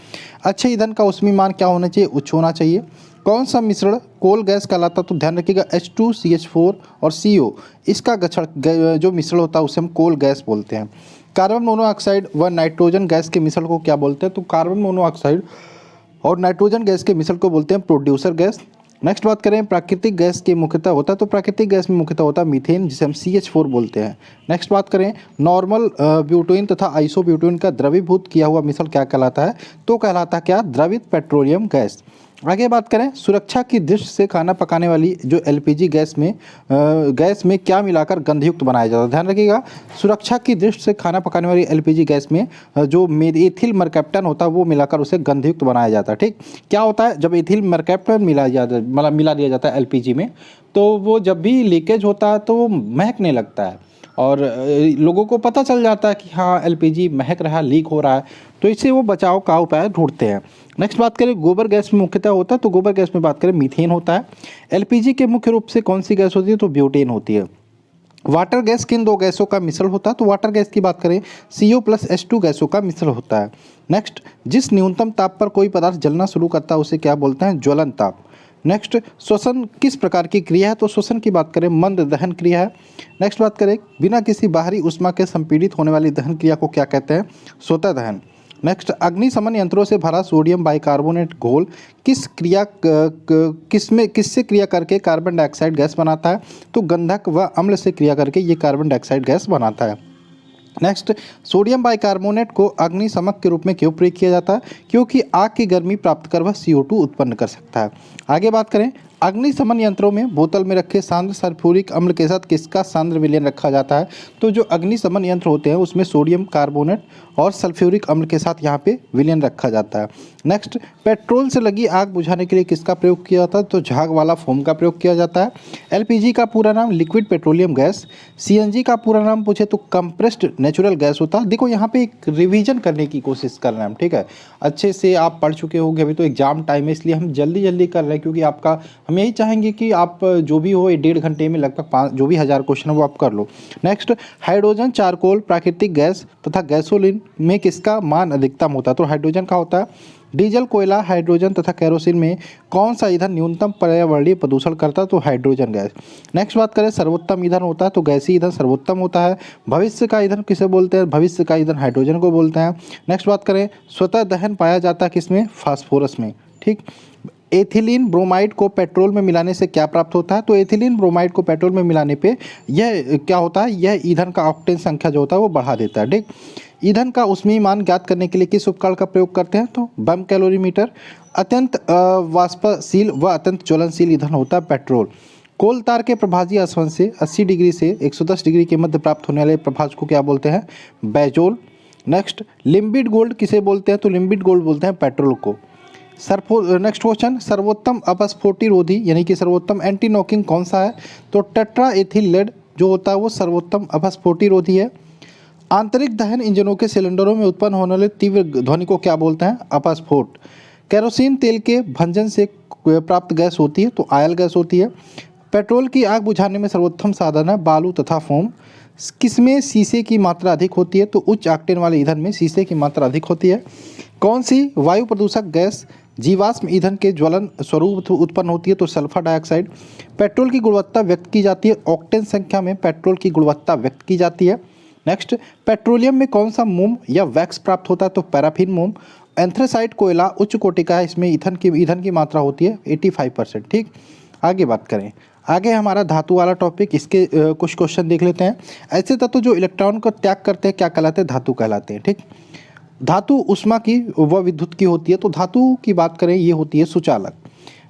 अच्छे ईंधन का ऊष्मीय मान क्या होना चाहिए? उच्च होना चाहिए। कौन सा मिश्रण कोल गैस कहलाता? तो ध्यान रखिएगा H2CH4 और CO, इसका जो मिश्रण होता है उसे हम कोल गैस बोलते हैं। कार्बन मोनोऑक्साइड व नाइट्रोजन गैस के मिश्रण को क्या बोलते हैं? तो कार्बन मोनोऑक्साइड और नाइट्रोजन गैस के मिश्रण को बोलते हैं प्रोड्यूसर गैस। नेक्स्ट बात करें प्राकृतिक गैस के मुख्यतः होता है, तो प्राकृतिक गैस में मुख्यतः होता है मीथेन, जिसे हम CH4 बोलते हैं। नेक्स्ट बात करें नॉर्मल ब्यूटेन तथा आइसोब्यूटेन का द्रवीभूत किया हुआ मिश्रण क्या कहलाता है? तो कहलाता है क्या? द्रवित पेट्रोलियम गैस। आगे बात करें सुरक्षा की दृष्टि से खाना पकाने वाली जो LPG गैस में क्या मिलाकर गंधयुक्त बनाया जाता है? ध्यान रखिएगा, सुरक्षा की दृष्टि से खाना पकाने वाली LPG गैस में जो एथिल मरकैप्टन होता है वो मिलाकर उसे गंधयुक्त बनाया जाता है, ठीक। क्या होता है? जब एथिल मरकैप्टन मिला दिया जाता है LPG में, तो वो जब भी लीकेज होता है तो वो महकने लगता है और लोगों को पता चल जाता है कि हाँ LPG महक रहा है, लीक हो रहा है, तो इससे वो बचाव का उपाय ढूंढते हैं। नेक्स्ट बात करें गोबर गैस में मुख्यतः होता है, तो गोबर गैस में बात करें मीथेन होता है। LPG के मुख्य रूप से कौन सी गैस होती है? तो ब्यूटेन होती है। वाटर गैस किन दो गैसों का मिश्रण होता है? तो वाटर गैस की बात करें CO+H2 गैसों का मिश्रण होता है। नेक्स्ट, जिस न्यूनतम ताप पर कोई पदार्थ जलना शुरू करता है उसे क्या बोलते हैं? ज्वलन ताप। नेक्स्ट, श्वसन किस प्रकार की क्रिया है? तो श्वसन की बात करें मंद दहन क्रिया है। नेक्स्ट बात करें बिना किसी बाहरी ऊष्मा के संपीड़ित होने वाली दहन क्रिया को क्या कहते हैं? स्वतः दहन। नेक्स्ट, अग्निशमन यंत्रों से भरा सोडियम बाइकार्बोनेट घोल किससे क्रिया करके कार्बन डाइऑक्साइड गैस बनाता है? तो गंधक व अम्ल से क्रिया करके ये कार्बन डाइऑक्साइड गैस बनाता है। नेक्स्ट, सोडियम बाइकार्बोनेट को अग्निशमक के रूप में क्यों प्रयोग किया जाता है? क्योंकि आग की गर्मी प्राप्त कर वह CO2 उत्पन्न कर सकता है। आगे बात करें अग्निशमन यंत्रों में बोतल में रखे सांद्र सल्फ्यूरिक अम्ल के साथ किसका सांद्र विलयन रखा जाता है? तो जो अग्निशमन यंत्र होते हैं उसमें सोडियम कार्बोनेट और सल्फ्यूरिक अम्ल के साथ यहाँ पे विलयन रखा जाता है। नेक्स्ट, पेट्रोल से लगी आग बुझाने के लिए किसका प्रयोग किया जाता है? तो झाग वाला फोम का प्रयोग किया जाता है। एलपीजी का पूरा नाम लिक्विड पेट्रोलियम गैस। सीएनजी का पूरा नाम पूछे तो कंप्रेस्ड नेचुरल गैस होता है। देखो यहाँ पे एक रिवीजन करने की कोशिश कर रहे हैं हम, ठीक है, अच्छे से आप पढ़ चुके होंगे, अभी तो एग्जाम टाइम है इसलिए हम जल्दी जल्दी कर रहे हैं, क्योंकि आपका हम यही चाहेंगे कि आप जो भी हो 1.5 घंटे में लगभग 5 जो भी 1000 क्वेश्चन है वो आप कर लो। नेक्स्ट, हाइड्रोजन, चारकोल, प्राकृतिक गैस तथा गैसोलीन में किसका मान अधिकतम होता है? तो हाइड्रोजन का होता है। डीजल, कोयला, हाइड्रोजन तथा केरोसिन में कौन सा ईंधन न्यूनतम पर्यावरणीय प्रदूषण करता है? तो हाइड्रोजन गैस। नेक्स्ट बात करें, सर्वोत्तम ईंधन होता है तो गैसीय ईंधन सर्वोत्तम होता है। भविष्य का ईंधन किसे बोलते हैं? भविष्य का ईंधन हाइड्रोजन को बोलते हैं। नेक्स्ट बात करें, स्वतः दहन पाया जाता है किसमें? फास्फोरस में। ठीक, एथिलीन ब्रोमाइड को पेट्रोल में मिलाने से क्या प्राप्त होता है? तो एथिलीन ब्रोमाइड को पेट्रोल में मिलाने पे यह क्या होता है? यह ईंधन का ऑक्टेन संख्या जो होता है वो बढ़ा देता है। ठीक, ईंधन का ऊष्मीय मान ज्ञात करने के लिए किस उपकरण का प्रयोग करते हैं? तो बम कैलोरीमीटर। अत्यंत वाष्पशील व अत्यंत ज्वलनशील ईंधन होता है पेट्रोल। कोल तार के प्रभाजी आसवन से 80 डिग्री से 110 डिग्री के मध्य प्राप्त होने वाले प्रभाज को क्या बोलते हैं? बेजोल। नेक्स्ट, लिम्बिड गोल्ड किसे बोलते हैं? तो लिम्बिड गोल्ड बोलते हैं पेट्रोल को। नेक्स्ट क्वेश्चन, सर्वोत्तम अपस्फोटिरोधी यानी कि सर्वोत्तम एंटी नॉकिंग कौन सा है? तो टेट्रा एथिल लेड जो होता है वो सर्वोत्तम अपस्फोटिरोधी है। आंतरिक दहन इंजनों के सिलेंडरों में उत्पन्न होने वाले तीव्र ध्वनि को क्या बोलते हैं? अपस्फोट। केरोसिन तेल के भंजन से प्राप्त गैस होती है तो आयल गैस होती है। पेट्रोल की आग बुझाने में सर्वोत्तम साधन है बालू तथा फोम। किसमें शीशे की मात्रा अधिक होती है? तो उच्च ऑक्टेन वाले ईंधन में शीशे की मात्रा अधिक होती है। कौन सी वायु प्रदूषक गैस जीवाश्म ईंधन के ज्वलन स्वरूप उत्पन्न होती है? तो सल्फर डाइऑक्साइड। पेट्रोल की गुणवत्ता व्यक्त की जाती है ऑक्टेन संख्या में पेट्रोल की गुणवत्ता व्यक्त की जाती है। नेक्स्ट, पेट्रोलियम में कौन सा मोम या वैक्स प्राप्त होता है? तो पैराफिन मोम। एंथ्रेसाइट कोयला उच्च कोटि का है, इसमें ईंधन की मात्रा होती है 85%। ठीक, आगे बात करें, आगे हमारा धातु वाला टॉपिक, इसके कुछ क्वेश्चन देख लेते हैं। ऐसे तत्व जो इलेक्ट्रॉन को त्याग करते हैं क्या कहलाते हैं? धातु कहलाते हैं। ठीक, धातु उष्मा की व विद्युत की होती है तो धातु की बात करें ये होती है सुचालक।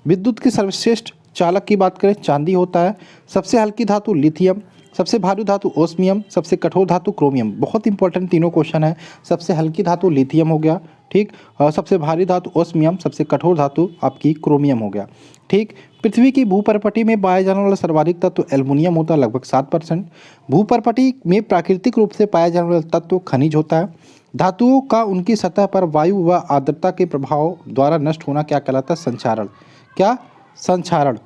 विद्युत की सर्वश्रेष्ठ चालक की बात करें चांदी होता है। सबसे हल्की धातु लिथियम। सबसे भारी धातु ओस्मियम। सबसे कठोर धातु क्रोमियम। बहुत इंपॉर्टेंट तीनों क्वेश्चन है। सबसे हल्की धातु लिथियम हो गया, ठीक, और सबसे भारी धातु ओस्मियम, सबसे कठोर धातु आपकी क्रोमियम हो गया। ठीक, पृथ्वी की भूपरपटी में पाया जाने वाला सर्वाधिक तत्व एल्युमिनियम होता है लगभग 7%। भूपरपटी में प्राकृतिक रूप से पाया जाने वाला तत्व खनिज होता है। धातुओं का उनकी सतह पर वायु व आर्द्रता के प्रभाव द्वारा नष्ट होना क्या कहलाता है? संक्षारण। क्या? संक्षारण।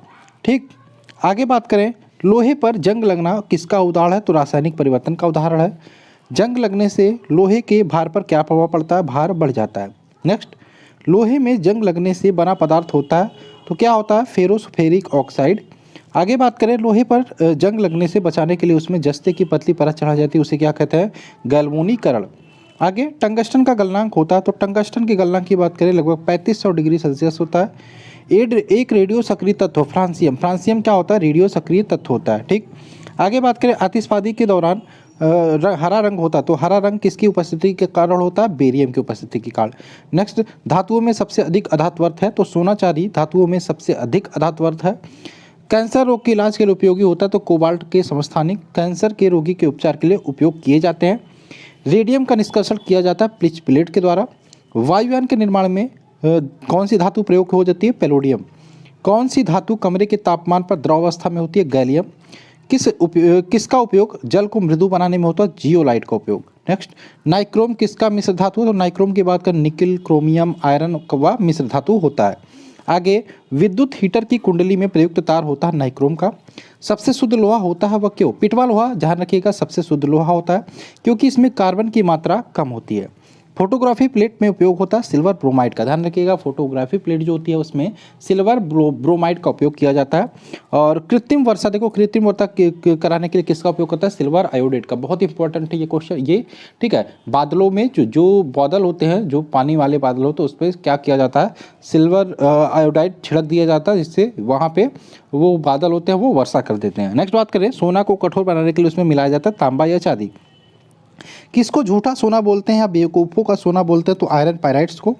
ठीक, आगे बात करें, लोहे पर जंग लगना किसका उदाहरण है? तो रासायनिक परिवर्तन का उदाहरण है। जंग लगने से लोहे के भार पर क्या प्रभाव पड़ता है? भार बढ़ जाता है। नेक्स्ट, लोहे में जंग लगने से बना पदार्थ होता है तो क्या होता है? फेरोसफेरिक ऑक्साइड। आगे बात करें, लोहे पर जंग लगने से बचाने के लिए उसमें जस्ते की पतली परत चढ़ा जाती है, उसे क्या कहते हैं? गैल्वेनीकरण। आगे टंगस्टन का गलनांक होता है तो टंगस्टन के गलनांक की बात करें लगभग 3500 डिग्री सेल्सियस होता है। एक रेडियो सक्रिय तत्व फ्रांसियम। फ्रांसियम क्या होता है? रेडियो सक्रिय तत्व होता है। ठीक, आगे बात करें, आतिशबाजी के दौरान हरा रंग होता है तो हरा रंग किसकी उपस्थिति के कारण होता है? बेरियम की उपस्थिति के कारण। नेक्स्ट, धातुओं में सबसे अधिक अधात्वर्त है तो सोना चांदी धातुओं में सबसे अधिक अधात्वर्त है। कैंसर रोग के इलाज के लिए उपयोगी होता है तो कोबाल्ट के समस्थानिक कैंसर के रोगी के उपचार के लिए उपयोग किए जाते हैं। रेडियम का निष्कर्षण किया जाता है पिच प्लेट के द्वारा। वायुयान के निर्माण में कौन सी धातु प्रयोग हो जाती है? पैलोडियम। कौन सी धातु कमरे के तापमान पर द्रव अवस्था में होती है? गैलियम। किसका उपयोग जल को मृदु बनाने में होता है? जियोलाइट का उपयोग। नेक्स्ट, नाइक्रोम किसका मिश्र धातु है? तो नाइक्रोम की बात करें निकिल, क्रोमियम, आयरन का मिश्र धातु होता है। आगे, विद्युत हीटर की कुंडली में प्रयुक्त तार होता है नाइक्रोम का। सबसे शुद्ध लोहा होता है वह क्यों? पिटवा लोहा, ध्यान रखिएगा, सबसे शुद्ध लोहा होता है क्योंकि इसमें कार्बन की मात्रा कम होती है। फोटोग्राफी प्लेट में उपयोग होता है सिल्वर ब्रोमाइड का, ध्यान रखिएगा, फोटोग्राफी प्लेट जो होती है उसमें सिल्वर ब्रोमाइड का उपयोग किया जाता है। और कृत्रिम वर्षा, देखो कृत्रिम वर्षा कराने के लिए किसका उपयोग करता है? सिल्वर आयोडेट का। बहुत इंपॉर्टेंट है ये क्वेश्चन ये, ठीक है। बादलों में जो बादल होते हैं, जो पानी वाले बादल होते हैं, उस पर क्या किया जाता है? सिल्वर आयोडाइड छिड़क दिया जाता है, जिससे वहाँ पे वो बादल होते हैं वो वर्षा कर देते हैं। नेक्स्ट बात करें, सोना को कठोर बनाने के लिए उसमें मिलाया जाता है तांबा या चांदी। किसको झूठा सोना बोलते हैं या बेवकूफ़ों का सोना बोलते हैं? तो आयरन पायराइड्स को।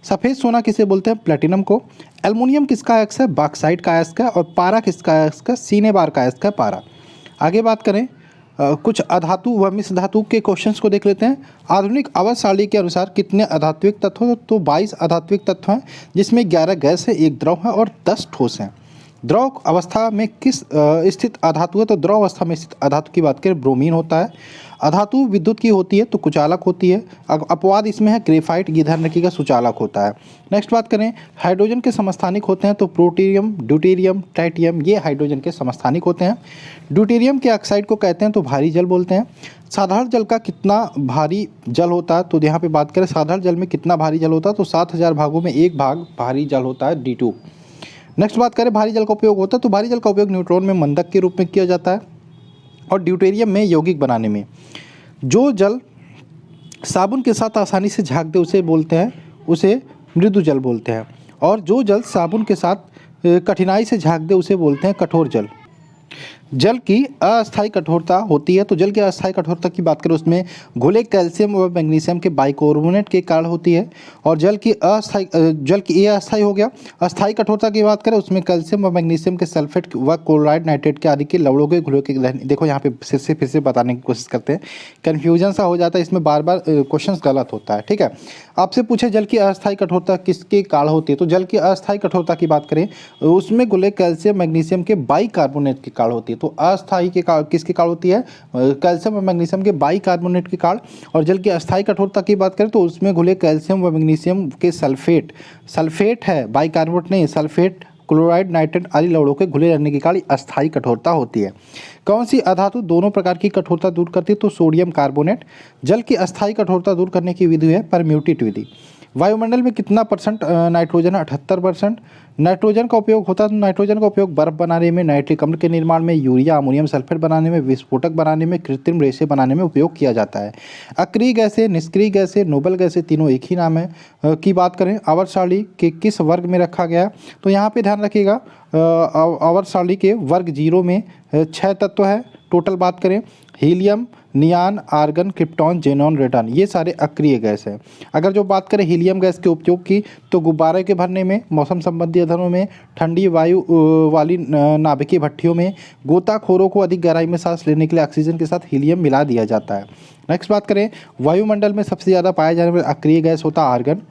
सफ़ेद सोना किसे बोलते हैं? प्लेटिनम को। एल्युमिनियम किसका अयस्क है? बॉक्साइट का अयस्क है। और पारा किसका अयस्क है? सिनेबार का अयस्क है पारा। आगे बात करें कुछ अधातु व मिश्र धातु के क्वेश्चंस को देख लेते हैं। आधुनिक आवर्त सारणी के अनुसार कितने अधात्विक तत्व हैं? तो 22 अधात्विक तत्व हैं, जिसमें 11 गैस है, 1 द्रव है और 10 ठोस हैं। द्रव अवस्था में किस स्थित अधातु है? तो द्रव अवस्था में स्थित अधातु की बात करें ब्रोमीन होता है। अधातु विद्युत की होती है तो कुचालक होती है। अपवाद इसमें है ग्रेफाइट, गिधर्नकी का सुचालक होता है। नेक्स्ट बात करें हाइड्रोजन के समस्थानिक होते हैं तो प्रोटीरियम, ड्यूटेरियम, ट्राइटियम ये हाइड्रोजन के समस्थानिक होते हैं। ड्यूटेरियम के ऑक्साइड को कहते हैं तो भारी जल बोलते हैं। साधारण जल का कितना भारी जल होता है? तो यहाँ पे बात करें साधारण जल में कितना भारी जल होता है? तो 7000 भागों में 1 भाग भारी जल होता है, D2। नेक्स्ट बात करें भारी जल का उपयोग होता है तो भारी जल का उपयोग न्यूट्रॉन में मंदक के रूप में किया जाता है और ड्यूटेरियम में यौगिक बनाने में। जो जल साबुन के साथ आसानी से झाग दे उसे बोलते हैं, उसे मृदु जल बोलते हैं। और जो जल साबुन के साथ कठिनाई से झाग दे उसे बोलते हैं कठोर जल। जल की अस्थायी कठोरता होती है तो जल की अस्थायी कठोरता की बात करें उसमें घुले कैल्शियम व मैग्नीशियम के बाइकार्बोनेट के कारण होती है। और जल की ये अस्थायी हो गया। अस्थायी कठोरता की बात करें उसमें कैल्शियम व मैग्नीशियम के सल्फेट व क्लोराइड, नाइट्रेट के आदि के लवणों के घुले के देखो यहाँ पे फिर से बताने की कोशिश करते हैं, कन्फ्यूजन सा हो जाता है, इसमें बार बार क्वेश्चन गलत होता है। ठीक है, आपसे पूछे जल की अस्थायी कठोरता किसके कारण होती है? तो जल की अस्थायी कठोरता की बात करें उसमें घुले कैल्शियम मैग्नीशियम के बाइकार्बोनेट के कारण होती है। तो अस्थायी के कारण किसके कारण होती है? कैल्शियम और मैग्नीशियम के बाइकार्बोनेट के कारण। और जल की अस्थायी कठोरता की बात करें तो उसमें घुले कैल्शियम व मैग्नीशियम के सल्फेट है, बाइकार्बोनेट नहीं, सल्फेट, क्लोराइड, नाइट्रेट आदि लवणों के घुले रहने के कारण अस्थायी कठोरता होती है। कौन सी अधातु दोनों प्रकार की कठोरता दूर करती है? तो सोडियम कार्बोनेट। जल की अस्थायी कठोरता दूर करने की विधि है परम्यूटेट विधि। वायुमंडल में कितना परसेंट नाइट्रोजन है? 78%। नाइट्रोजन का उपयोग होता है तो नाइट्रोजन का उपयोग बर्फ बनाने में, नाइट्रिक अम्ल के निर्माण में, यूरिया अमोनियम सल्फेट बनाने में, विस्फोटक बनाने में, कृत्रिम रेशे बनाने में उपयोग किया जाता है। अक्रिय गैसें, निष्क्रिय गैसें, नोबल गैसें तीनों एक ही नाम है। की बात करें आवर्त सारणी के किस वर्ग में रखा गया है? तो यहाँ पे ध्यान रखिएगा आवर्त सारणी के वर्ग 0 में 6 तत्व है। टोटल बात करें helium, neon, argon, krypton, xenon, radon ये सारे अक्रिय गैस हैं। अगर जो बात करें हीलियम गैस के उपयोग की तो गुब्बारे के भरने में, मौसम संबंधी अध्ययनों में, ठंडी वायु वाली नाभिकीय भट्टियों में, गोताखोरों को अधिक गहराई में सांस लेने के लिए ऑक्सीजन के साथ हीलियम मिला दिया जाता है। नेक्स्ट बात करें वायुमंडल में सबसे ज़्यादा पाया जाने वाला अक्रिय गैस होता है आर्गन।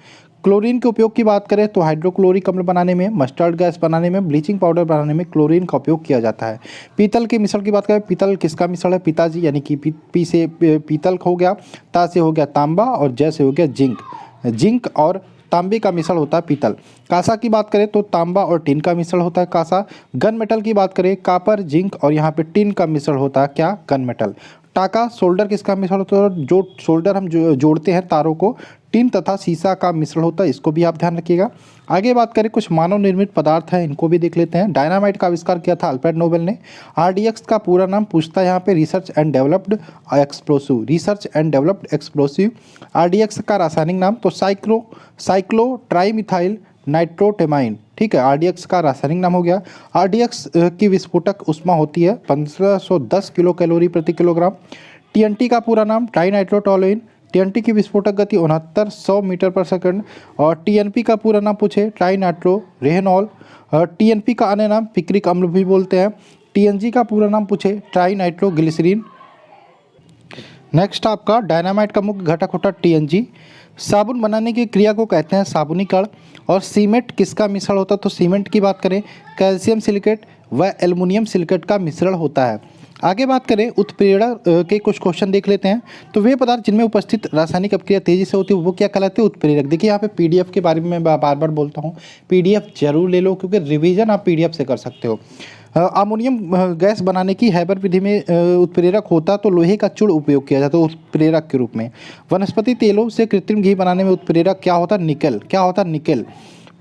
क्लोरीन के उपयोग की बात करें तो हाइड्रोक्लोरिक अम्ल बनाने में, मस्टर्ड गैस बनाने में, ब्लीचिंग पाउडर बनाने में क्लोरीन का उपयोग किया जाता है। पीतल के मिश्रण की बात करें, पीतल किसका मिश्रण है? पिताजी, यानी कि पी से पीतल हो गया, ता से हो गया तांबा और जय से हो गया जिंक। जिंक और तांबे का मिश्रण होता है पीतल। कांसा की बात करें तो तांबा और टिन का मिश्रण होता है कांसा। गन मेटल की बात करें कापर, जिंक और यहाँ पे टिन का मिश्रण होता है क्या? Gun metal. टाका सोल्डर किसका मिश्रण होता है? जो सोल्डर हम जोड़ते हैं तारों को, टिन तथा सीसा का मिश्रण होता है, इसको भी आप ध्यान रखिएगा। आगे बात करें कुछ मानव निर्मित पदार्थ हैं, इनको भी देख लेते हैं। डायनामाइट का आविष्कार किया था अल्फ्रेड नोबेल ने। RDX का पूरा नाम पूछता है यहाँ पे research and developed explosive, research and developed explosive. RDX का रासायनिक नाम तो साइक्लो ट्राइमिथाइल नाइट्रोटेमाइन। ठीक है, RDX का रासायनिक नाम हो गया। RDX की विस्फोटक ऊष्मा होती है 1510 किलो कैलोरी प्रति किलोग्राम। TNT का पूरा नाम ट्राई नाइट्रोटोलुइन। TNT की विस्फोटक गति 6900 मीटर पर सेकंड। और TNP का पूरा नाम पूछे ट्राई नाइट्रो रेहनॉल। TNP का अन्य नाम पिक्रिक अम्ल भी बोलते हैं। TNG का पूरा नाम पूछे ट्राई नाइट्रो ग्लिसरीन। नेक्स्ट आपका डायनामाइट का मुख्य घटक होता है TNG। साबुन बनाने की क्रिया को कहते हैं साबुनीकरण। और सीमेंट किसका मिश्रण होता है? तो सीमेंट की बात करें कैल्शियम सिलिकेट व एल्युमिनियम सिलिकेट का मिश्रण होता है। आगे बात करें उत्प्रेरक के कुछ क्वेश्चन देख लेते हैं। तो वे पदार्थ जिनमें उपस्थित रासायनिक अपक्रिया तेजी से होती है वो क्या कहलाते हैं? उत्प्रेरक। देखिए यहाँ पे PDF के बारे में मैं बार बार बोलता हूँ, PDF जरूर ले लो क्योंकि रिवीजन आप PDF से कर सकते हो। अमोनियम गैस बनाने की हैबर विधि में उत्प्रेरक होता तो लोहे का चूड़ उपयोग किया जाता है उत्प्रेरक के रूप में। वनस्पति तेलों से कृत्रिम घी बनाने में उत्प्रेरक क्या होता है? निकेल। क्या होता है? निकेल।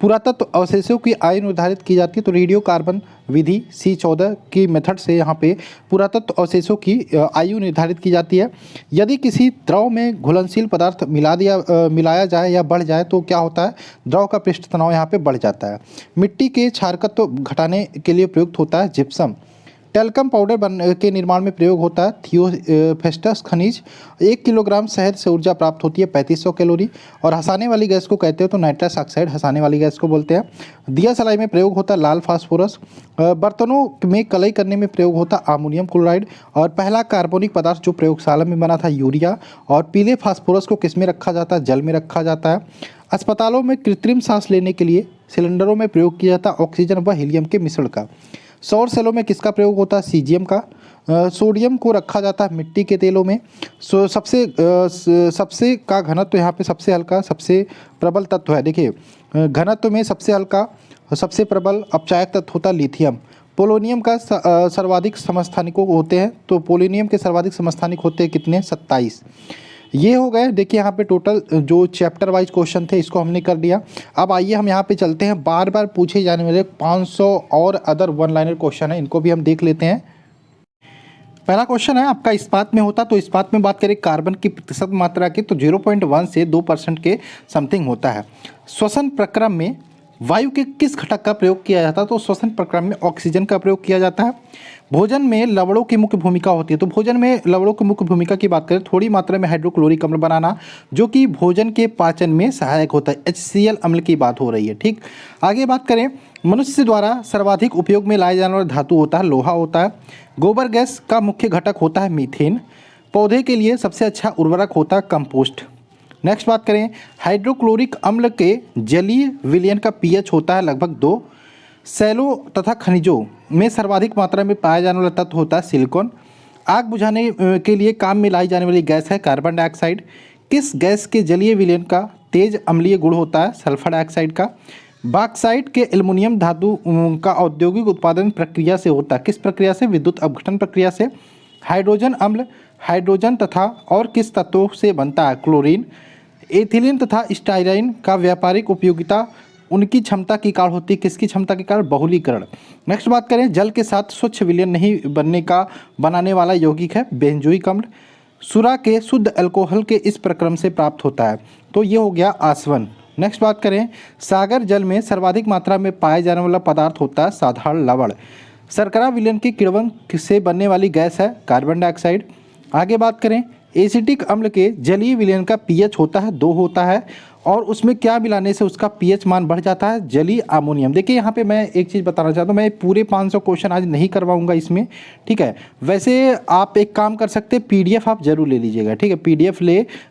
पुरातत्व अवशेषों की आयु निर्धारित की जाती है तो रेडियो कार्बन विधि C14 की मेथड से यहाँ पे पुरातत्व अवशेषों की आयु निर्धारित की जाती है। यदि किसी द्रव में घुलनशील पदार्थ मिलाया जाए या बढ़ जाए तो क्या होता है? द्रव का पृष्ठ तनाव यहाँ पे बढ़ जाता है। मिट्टी के क्षारकत्व घटाने के लिए प्रयुक्त होता है जिप्सम। टेल्कम पाउडर के निर्माण में प्रयोग होता है थियोफेस्टस खनिज। 1 किलोग्राम शहद से ऊर्जा प्राप्त होती है 3500 कैलोरी। और हंसाने वाली गैस को कहते हैं तो नाइट्रस ऑक्साइड हंसाने वाली गैस को बोलते हैं। दिया सलाई में प्रयोग होता है लाल फास्फोरस। बर्तनों में कलई करने में प्रयोग होता है अमोनियम क्लोराइड। और पहला कार्बनिक पदार्थ जो प्रयोगशाला में बना था यूरिया। और पीले फास्फोरस को किस में रखा जाता है, जल में रखा जाता है। अस्पतालों में कृत्रिम सांस लेने के लिए सिलेंडरों में प्रयोग किया जाता है ऑक्सीजन व हीलियम के मिश्रण का। सौर सेलों में किसका प्रयोग होता है, सीजियम का। सोडियम को रखा जाता है मिट्टी के तेलों में। सबसे का घनत्व तो यहाँ पे सबसे हल्का सबसे प्रबल तत्व है। देखिए घनत्व में सबसे हल्का सबसे प्रबल अपचायक तत्व होता है लिथियम। पोलोनियम का सर्वाधिक समस्थानिकों होते हैं, तो पोलोनियम के सर्वाधिक समस्थानिक होते हैं कितने, 27। ये हो गए। देखिए यहाँ पे टोटल जो चैप्टर वाइज क्वेश्चन थे इसको हमने कर दिया। अब आइए हम यहाँ पे चलते हैं, बार बार पूछे जाने वाले 500 और अदर वन लाइनर क्वेश्चन है, इनको भी हम देख लेते हैं। पहला क्वेश्चन है आपका इस्पात में होता, तो इस्पात में बात करें कार्बन की प्रतिशत मात्रा की तो 0.1 से 2% के समथिंग होता है। श्वसन प्रक्रम में वायु के किस घटक का प्रयोग किया जाता है, तो श्वसन प्रक्रम में ऑक्सीजन का प्रयोग किया जाता है। भोजन में लवणों की मुख्य भूमिका होती है, तो भोजन में लवणों की मुख्य भूमिका की बात करें थोड़ी मात्रा में हाइड्रोक्लोरिक अम्ल बनाना जो कि भोजन के पाचन में सहायक होता है। HCl अम्ल की बात हो रही है। ठीक, आगे बात करें मनुष्य द्वारा सर्वाधिक उपयोग में लाए जाने वाला धातु होता है लोहा होता है। गोबर गैस का मुख्य घटक होता है मीथेन। पौधे के लिए सबसे अच्छा उर्वरक होता है कंपोस्ट। नेक्स्ट बात करें हाइड्रोक्लोरिक अम्ल के जलीय विलयन का pH होता है लगभग 2। सैलों तथा खनिजों में सर्वाधिक मात्रा में पाया जाने वाला तत्व होता है सिलिकॉन। आग बुझाने के लिए काम में लाई जाने वाली गैस है कार्बन डाइऑक्साइड। किस गैस के जलीय विलयन का तेज अम्लीय गुण होता है, सल्फर डाइऑक्साइड का। बॉक्साइट के एल्युमिनियम धातु का औद्योगिक उत्पादन प्रक्रिया से होता है, किस प्रक्रिया से, विद्युत अपघटन प्रक्रिया से। हाइड्रोजन अम्ल हाइड्रोजन तथा और किस तत्वों से बनता है, क्लोरीन। एथिलीन तथा स्टाइराइन का व्यापारिक उपयोगिता उनकी क्षमता की कारण होती है, किसकी क्षमता के कारण, बहुलीकरण। नेक्स्ट बात करें जल के साथ स्वच्छ विलयन नहीं बनाने वाला यौगिक है बेंजोइक अम्ल। सुरा के शुद्ध अल्कोहल के इस प्रक्रम से प्राप्त होता है, तो ये हो गया आसवन। नेक्स्ट बात करें सागर जल में सर्वाधिक मात्रा में पाया जाने वाला पदार्थ होता है साधारण लवण। शर्करा विलयन की किण्वन से बनने वाली गैस है कार्बन डाइऑक्साइड। आगे बात करें एसिटिक अम्ल के जलीय विलयन का pH होता है 2 होता है और उसमें क्या मिलाने से उसका pH मान बढ़ जाता है, जलीय अमोनियम। देखिए यहाँ पे मैं एक चीज़ बताना चाहता हूँ, मैं पूरे 500 क्वेश्चन आज नहीं करवाऊंगा इसमें, ठीक है। वैसे आप एक काम कर सकते हैं, PDF आप जरूर ले लीजिएगा, ठीक है। PDF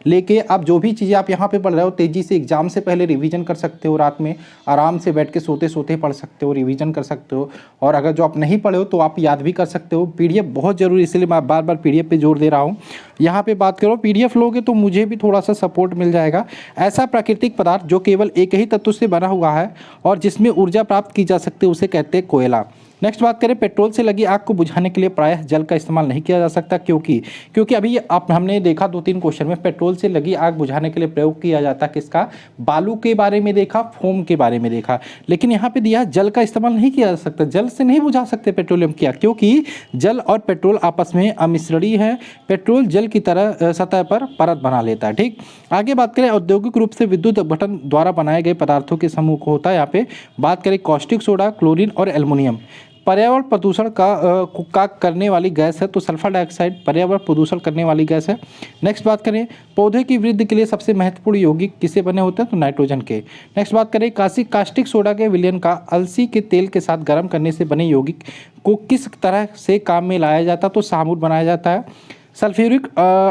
लेके आप जो भी चीज़ें आप यहाँ पे पढ़ रहे हो तेज़ी से एग्जाम से पहले रिविजन कर सकते हो, रात में आराम से बैठ के सोते सोते पढ़ सकते हो, रिविजन कर सकते हो। और अगर जो आप नहीं पढ़े हो तो आप याद भी कर सकते हो। PDF बहुत ज़रूरी, इसलिए मैं बार बार PDF पे जोर दे रहा हूँ। यहाँ पे बात करो PDF लोगे तो मुझे भी थोड़ा सा सपोर्ट मिल जाएगा। ऐसा प्राकृतिक पदार्थ जो केवल एक ही तत्व से बना हुआ है और जिसमें ऊर्जा प्राप्त की जा सकती है उसे कहते हैं कोयला। नेक्स्ट बात करें पेट्रोल से लगी आग को बुझाने के लिए प्रायः जल का इस्तेमाल नहीं किया जा सकता, क्योंकि अभी हमने देखा 2-3 क्वेश्चन में पेट्रोल से लगी आग बुझाने के लिए प्रयोग किया जाता है किसका, बालू के बारे में देखा, फोम के बारे में देखा। लेकिन यहाँ पे दिया जल का इस्तेमाल नहीं किया जा सकता, जल से नहीं बुझा सकते पेट्रोलियम किया, क्योंकि जल और पेट्रोल आपस में अमिश्रणीय है। पेट्रोल जल की तरह सतह पर परत बना लेता है। ठीक, आगे बात करें औद्योगिक रूप से विद्युत अपघटन द्वारा बनाए गए पदार्थों के समूह को होता है। यहाँ पे बात करें कॉस्टिक सोडा, क्लोरीन और एल्युमिनियम। पर्यावरण प्रदूषण का करने वाली गैस है तो सल्फर डाइऑक्साइड पर्यावरण प्रदूषण करने वाली गैस है। नेक्स्ट बात करें पौधे की वृद्धि के लिए सबसे महत्वपूर्ण यौगिक किससे बने होते हैं, तो नाइट्रोजन के। नेक्स्ट बात करें कास्टिक सोडा के विलयन का अलसी के तेल के साथ गर्म करने से बने यौगिक को किस तरह से काम में लाया जाता है, तो सामुर बनाया जाता है। सल्फ्यूरिक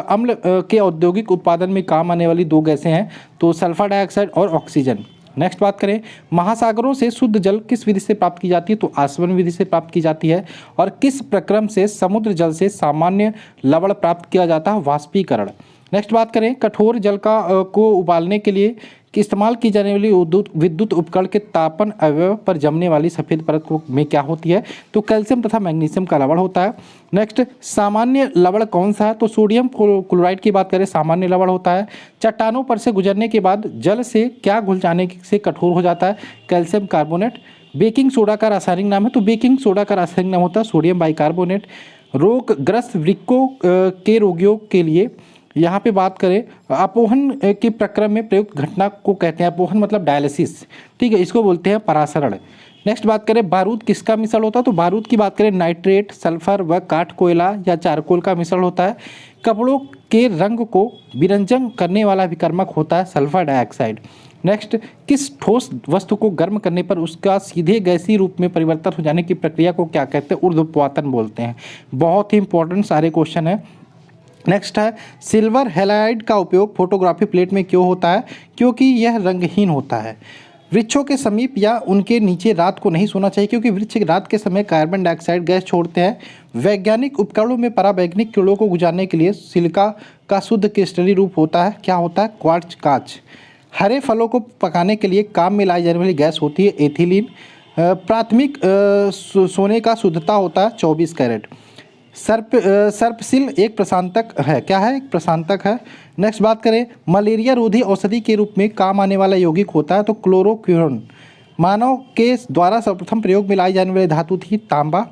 अम्ल के औद्योगिक उत्पादन में काम आने वाली 2 गैसें हैं तो सल्फर डाइऑक्साइड और ऑक्सीजन। नेक्स्ट बात करें महासागरों से शुद्ध जल किस विधि से प्राप्त की जाती है, तो आसवन विधि से प्राप्त की जाती है। और किस प्रक्रम से समुद्र जल से सामान्य लवण प्राप्त किया जाता है, वाष्पीकरण। नेक्स्ट बात करें कठोर जल को उबालने के लिए इस्तेमाल की जाने वाली विद्युत उपकरण के तापन अवयव पर जमने वाली सफ़ेद परत में क्या होती है, तो कैल्शियम तथा मैग्नीशियम का लवण होता है। नेक्स्ट सामान्य लवण कौन सा है, तो सोडियम क्लोराइड की बात करें सामान्य लवण होता है। चट्टानों पर से गुजरने के बाद जल से क्या घुल जाने से कठोर हो जाता है, कैल्शियम कार्बोनेट। बेकिंग सोडा का रासायनिक नाम है, तो बेकिंग सोडा का रासायनिक नाम होता है सोडियम बाइकार्बोनेट। रोगग्रस्त वृक्कों के रोगियों के लिए यहाँ पे बात करें अपोहन के प्रक्रम में प्रयुक्त घटना को कहते हैं, अपोहन मतलब डायलिसिस, ठीक है, इसको बोलते हैं परासरण। नेक्स्ट बात करें बारूद किसका मिश्रण होता है, तो बारूद की बात करें नाइट्रेट, सल्फर व काठ कोयला या चारकोल का मिश्रण होता है। कपड़ों के रंग को विरंजन करने वाला विकर्मक होता है सल्फर डाइऑक्साइड। नेक्स्ट, किस ठोस वस्तु को गर्म करने पर उसका सीधे गैसीय रूप में परिवर्तन हो जाने की प्रक्रिया को क्या कहते हैं, ऊर्ध्वपातन बोलते हैं। बहुत ही इंपॉर्टेंट सारे क्वेश्चन है। नेक्स्ट है सिल्वर हैलाइड का उपयोग फोटोग्राफी प्लेट में क्यों होता है, क्योंकि यह रंगहीन होता है। वृक्षों के समीप या उनके नीचे रात को नहीं सोना चाहिए, क्योंकि वृक्ष रात के समय कार्बन डाइऑक्साइड गैस छोड़ते हैं। वैज्ञानिक उपकरणों में परावैज्ञानिक कीड़ों को गुजारने के लिए सिलिका का शुद्ध क्रिस्टलीय रूप होता है, क्या होता है, क्वार्ट्ज कांच। हरे फलों को पकाने के लिए काम में लाई जाने वाली गैस होती है एथिलीन। प्राथमिक सोने का शुद्धता होता है 24 कैरेट। सर्पसिल एक प्रशांतक है, क्या है, एक प्रशांतक है। नेक्स्ट बात करें मलेरिया रोधी औषधि के रूप में काम आने वाला यौगिक होता है तो क्लोरोक्विनोन। मानव के द्वारा सर्वप्रथम प्रयोग में लाई जाने वाली धातु थी तांबा।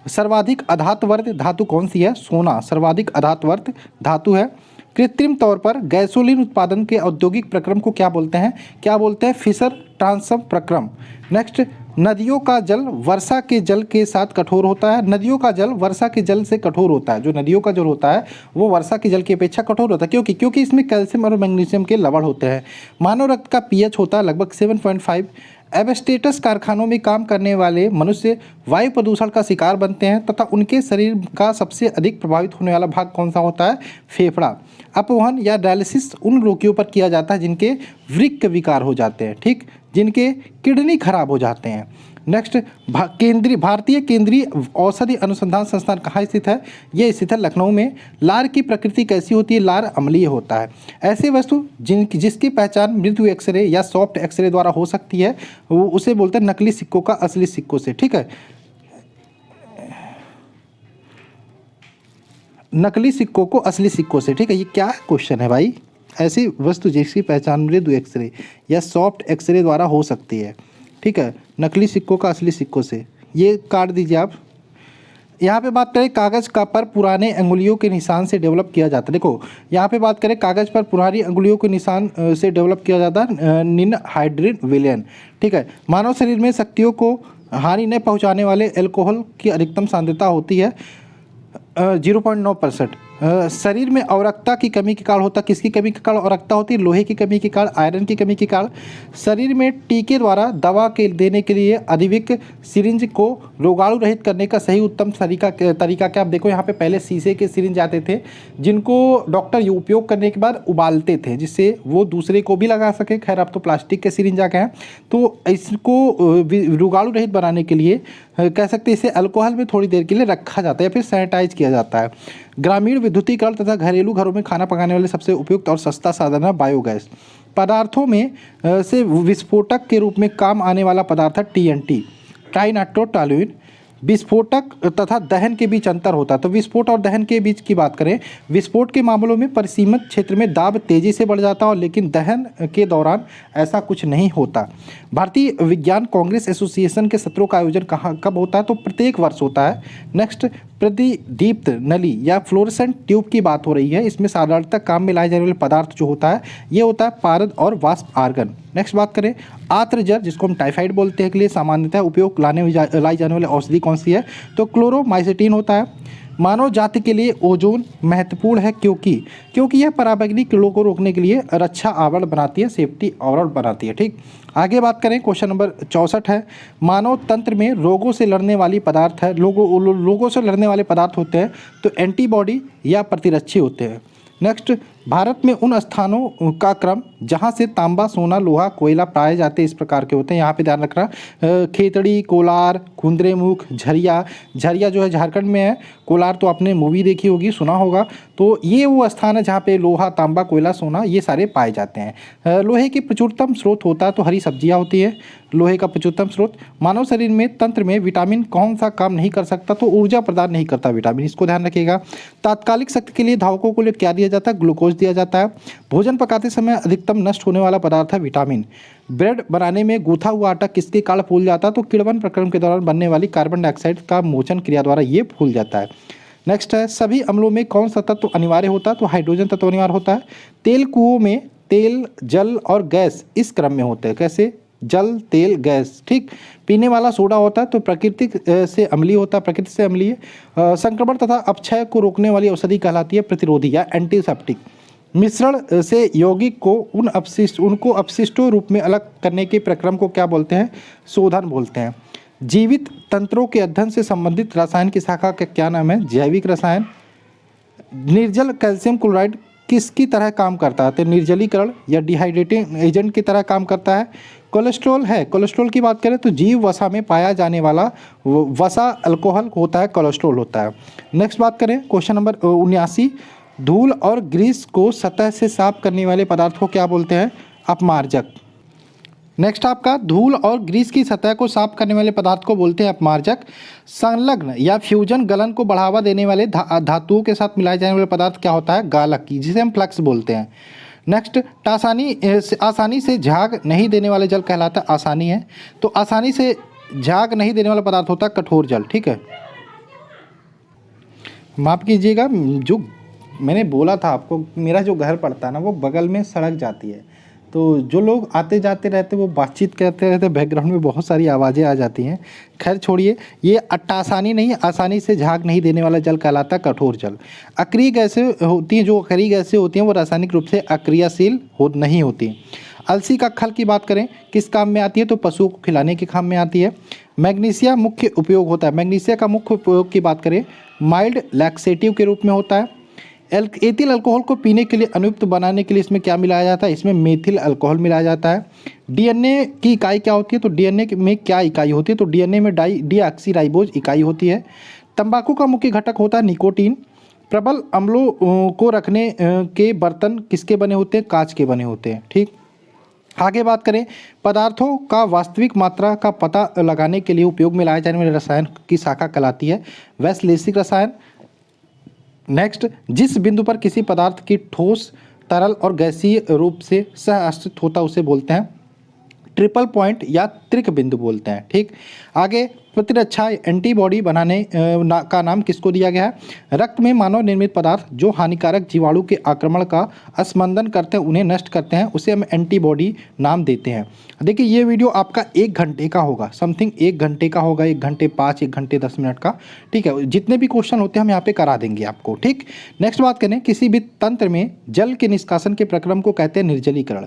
सर्वाधिक अधातवर्त धातु कौन सी है, सोना सर्वाधिक अधातवर्त धातु है। कृत्रिम तौर पर गैसोलीन उत्पादन के औद्योगिक प्रक्रम को क्या बोलते हैं, क्या बोलते हैं, फिशर ट्रांसम प्रक्रम। नेक्स्ट, नदियों का जल वर्षा के जल के साथ कठोर होता है। नदियों का जल वर्षा के जल से कठोर होता है, जो नदियों का जल होता है वो वर्षा के जल की अपेक्षा कठोर होता है, क्योंकि इसमें कैल्शियम और मैग्नीशियम के लवण होते हैं। मानव रक्त का पीएच होता है लगभग 7.5। एबस्टेटस कारखानों में काम करने वाले मनुष्य वायु प्रदूषण का शिकार बनते हैं तथा उनके शरीर का सबसे अधिक प्रभावित होने वाला भाग कौन सा होता है, फेफड़ा। अपवहन या डायलिसिस उन रोगियों पर किया जाता है जिनके वृक्क विकार हो जाते हैं, ठीक, जिनके किडनी खराब हो जाते हैं। नेक्स्ट, भारतीय केंद्रीय औषधि अनुसंधान संस्थान कहाँ स्थित है, ये स्थित है लखनऊ में। लार की प्रकृति कैसी होती है, लार अम्लीय होता है। ऐसे वस्तु जिसकी पहचान मृदु एक्सरे या सॉफ्ट एक्सरे द्वारा हो सकती है वो उसे बोलते हैं नकली सिक्कों का असली सिक्कों से, ठीक है, नकली सिक्कों को असली सिक्कों से, ठीक है। ये क्या क्वेश्चन है भाई, ऐसी वस्तु जिसकी पहचान मृदु एक्सरे या सॉफ्ट एक्सरे द्वारा हो सकती है, ठीक है, नकली सिक्कों का असली सिक्कों से, ये काट दीजिए आप। यहाँ पे बात करें कागज़ का पर पुराने अंगुलियों के निशान से डेवलप किया जाता है। देखो यहाँ पे बात करें कागज़ पर पुरानी अंगुलियों के निशान से डेवलप किया जाता है निनहाइड्रिन विलेन, ठीक है। मानव शरीर में शक्तियों को हानि न पहुँचाने वाले एल्कोहल की अधिकतम सांद्रता होती है 0.9%। शरीर में अवरक्ता की कमी के कारण होता है, किसकी कमी के कारण अवरक्ता होती है, लोहे की कमी के कारण, आयरन की कमी के कारण। शरीर में टीके द्वारा दवा के देने के लिए अधिविक सिरिंज को रोगाणु रहित करने का सही उत्तम तरीका क्या, आप देखो यहाँ पे पहले शीशे के सिरिंज आते थे जिनको डॉक्टर उपयोग करने के बाद उबालते थे जिससे वो दूसरे को भी लगा सके। खैर अब तो प्लास्टिक के सिरिंज आ गए हैं, तो इसको रोगाणु रहित बनाने के लिए कह सकते हैं इसे अल्कोहल में थोड़ी देर के लिए रखा जाता है या फिर सैनिटाइज किया जाता है। ग्रामीण विद्युतीकरण तथा घरेलू घरों में खाना पकाने वाले सबसे उपयुक्त और सस्ता साधन है बायोगैस। पदार्थों में से विस्फोटक के रूप में काम आने वाला पदार्थ है TNT, ट्राइनाइट्रोटोलुएन। विस्फोटक तथा दहन के बीच अंतर होता है, तो विस्फोट और दहन के बीच की बात करें, विस्फोट के मामलों में परिसीमित क्षेत्र में दाब तेजी से बढ़ जाता है लेकिन दहन के दौरान ऐसा कुछ नहीं होता। भारतीय विज्ञान कांग्रेस एसोसिएशन के सत्रों का आयोजन कब होता है, तो प्रत्येक वर्ष होता है। नेक्स्ट, प्रतिदीप्त नली या फ्लोरेसेंट ट्यूब की बात हो रही है, इसमें साधारणतः काम में लाए जाने वाले पदार्थ जो होता है ये होता है पारद और वाष्प आर्गन। नेक्स्ट बात करें आर्द्रजर जिसको हम टाइफाइड बोलते हैं के लिए सामान्यतः उपयोग लाई जाने वाली औषधि कौन सी है, तो क्लोरोमाइसिटिन होता है। मानव जाति के लिए ओजोन महत्वपूर्ण है क्योंकि यह पराबैंगनी कीड़ों को रोकने के लिए रक्षा आवरण बनाती है, सेफ्टी आवरण बनाती है, ठीक। आगे बात करें क्वेश्चन नंबर 64 है, मानव तंत्र में रोगों से लड़ने वाली पदार्थ है, रोगों से लड़ने वाले पदार्थ होते हैं तो एंटीबॉडी या प्रतिरक्षी होते हैं। नेक्स्ट, भारत में उन स्थानों का क्रम जहां से तांबा, सोना, लोहा, कोयला पाए जाते हैं इस प्रकार के होते हैं, यहाँ पे ध्यान रखना, खेतड़ी, कोलार, कुंद्रेमुख, झरिया। झरिया जो है झारखंड में है, कोलार तो आपने मूवी देखी होगी, सुना होगा। तो ये वो स्थान है जहाँ पे लोहा, तांबा, कोयला, सोना ये सारे पाए जाते हैं। लोहे की प्रचुरतम स्रोत होता है तो हरी सब्जियाँ होती है, लोहे का प्रचुरतम स्रोत। मानव शरीर में तंत्र में विटामिन कौन सा काम नहीं कर सकता, तो ऊर्जा प्रदान नहीं करता विटामिन, इसको ध्यान रखिएगा। तात्कालिक शक्ति के लिए धावकों को लिए क्या दिया जाता है, ग्लूकोज दिया जाता है। भोजन पकाते समय अधिकतम नष्ट होने वाला पदार्थ है विटामिन। ब्रेड बनाने में गूथा हुआ आटा किसके कारण फूल जाता है, तो किण्वन प्रक्रम के दौरान बनने वाली कार्बन डाइऑक्साइड का मोचन क्रिया द्वारा ये फूल जाता है। नेक्स्ट है, सभी अम्लों में कौन सा तत्व अनिवार्य होता है, तो हाइड्रोजन तत्व अनिवार्य होता है। तेल कुओं में तेल, जल और गैस इस क्रम में होते हैं, कैसे, जल, तेल, गैस। ठीक, पीने वाला सोडा होता है तो प्राकृतिक से अम्लीय होता है, प्रकृति से अम्लीय। संक्रमण तथा अपक्षय को रोकने वाली औषधि कहलाती है प्रतिरोधी या एंटीसेप्टिक। मिश्रण से यौगिक को उनको अपशिष्टों रूप में अलग करने के प्रक्रम को क्या बोलते हैं? शोधन बोलते हैं। जीवित तंत्रों के अध्ययन से संबंधित रसायन की शाखा का क्या नाम है? जैविक रसायन। निर्जल कैल्शियम क्लोराइड किसकी तरह काम करता है? तो निर्जलीकरण या डिहाइड्रेटिंग एजेंट की तरह काम करता है। कोलेस्ट्रॉल है, कोलेस्ट्रॉल की बात करें तो जीव वसा में पाया जाने वाला वसा अल्कोहल होता है, कोलेस्ट्रॉल होता है। नेक्स्ट बात करें क्वेश्चन नंबर 79, धूल और ग्रीस को सतह से साफ करने वाले पदार्थ को क्या बोलते हैं? अपमार्जक। नेक्स्ट आपका धूल और ग्रीस की सतह को साफ करने वाले पदार्थ को बोलते हैं अपमार्जक। संलग्न या फ्यूजन गलन को बढ़ावा देने वाले धातुओं के साथ मिलाए जाने वाले पदार्थ क्या होता है? गालक की, जिसे हम फ्लक्स बोलते हैं। नेक्स्ट, आसानी से झाग नहीं देने वाले जल कहलाता है आसानी है, तो आसानी से झाग नहीं देने वाला पदार्थ होता है कठोर जल। ठीक है, माफ़ कीजिएगा, जो मैंने बोला था आपको, मेरा जो घर पड़ता है ना वो बगल में सड़क जाती है, तो जो लोग आते जाते रहते वो बातचीत करते रहते, बैकग्राउंड में बहुत सारी आवाज़ें आ जाती हैं। खैर छोड़िए, ये आसानी नहीं, आसानी से झाग नहीं देने वाला जल कहलाता है कठोर जल। अक्रिय गैसें होती हैं, जो अक्रिय गैसें होती हैं वो रासायनिक रूप से अक्रियाशील नहीं होती। अलसी का खल की बात करें किस काम में आती है? तो पशुओं को खिलाने के काम में आती है। मैग्नीशिया मुख्य उपयोग होता है, मैग्नीशिया का मुख्य उपयोग की बात करें माइल्ड लैक्सेटिव के रूप में होता है। एथिल अल्कोहल को पीने के लिए अनुयुक्त बनाने के लिए इसमें क्या मिलाया जाता है? इसमें मेथिल अल्कोहल मिलाया जाता है। डीएनए की इकाई क्या होती है? तो डीएनए में क्या इकाई होती है? तो डीएनए में डीऑक्सीराइबोज इकाई होती है। तंबाकू का मुख्य घटक होता है निकोटीन। प्रबल अम्लों को रखने के बर्तन किसके बने होते हैं? कांच के बने होते हैं। ठीक, आगे बात करें पदार्थों का वास्तविक मात्रा का पता लगाने के लिए उपयोग में लाए जाने वाले रसायन की शाखा कहलाती है वैश्लेषिक रसायन। नेक्स्ट, जिस बिंदु पर किसी पदार्थ की ठोस, तरल और गैसीय रूप से सह अस्तित्व होता है उसे बोलते हैं ट्रिपल पॉइंट या त्रिक बिंदु बोलते हैं। ठीक, आगे प्रतिरक्षा एंटीबॉडी बनाने का नाम किसको दिया गया है? रक्त में मानव निर्मित पदार्थ जो हानिकारक जीवाणु के आक्रमण का स्मंदन करते हैं, उन्हें नष्ट करते हैं, उसे हम एंटीबॉडी नाम देते हैं। देखिए ये वीडियो आपका 1 घंटे का होगा, समथिंग 1 घंटे का होगा, 1 घंटे 5, 1 घंटे 10 मिनट का। ठीक है, जितने भी क्वेश्चन होते हैं हम यहाँ पे करा देंगे आपको। ठीक, नेक्स्ट बात करें किसी भी तंत्र में जल के निष्कासन के प्रक्रम को कहते हैं निर्जलीकरण।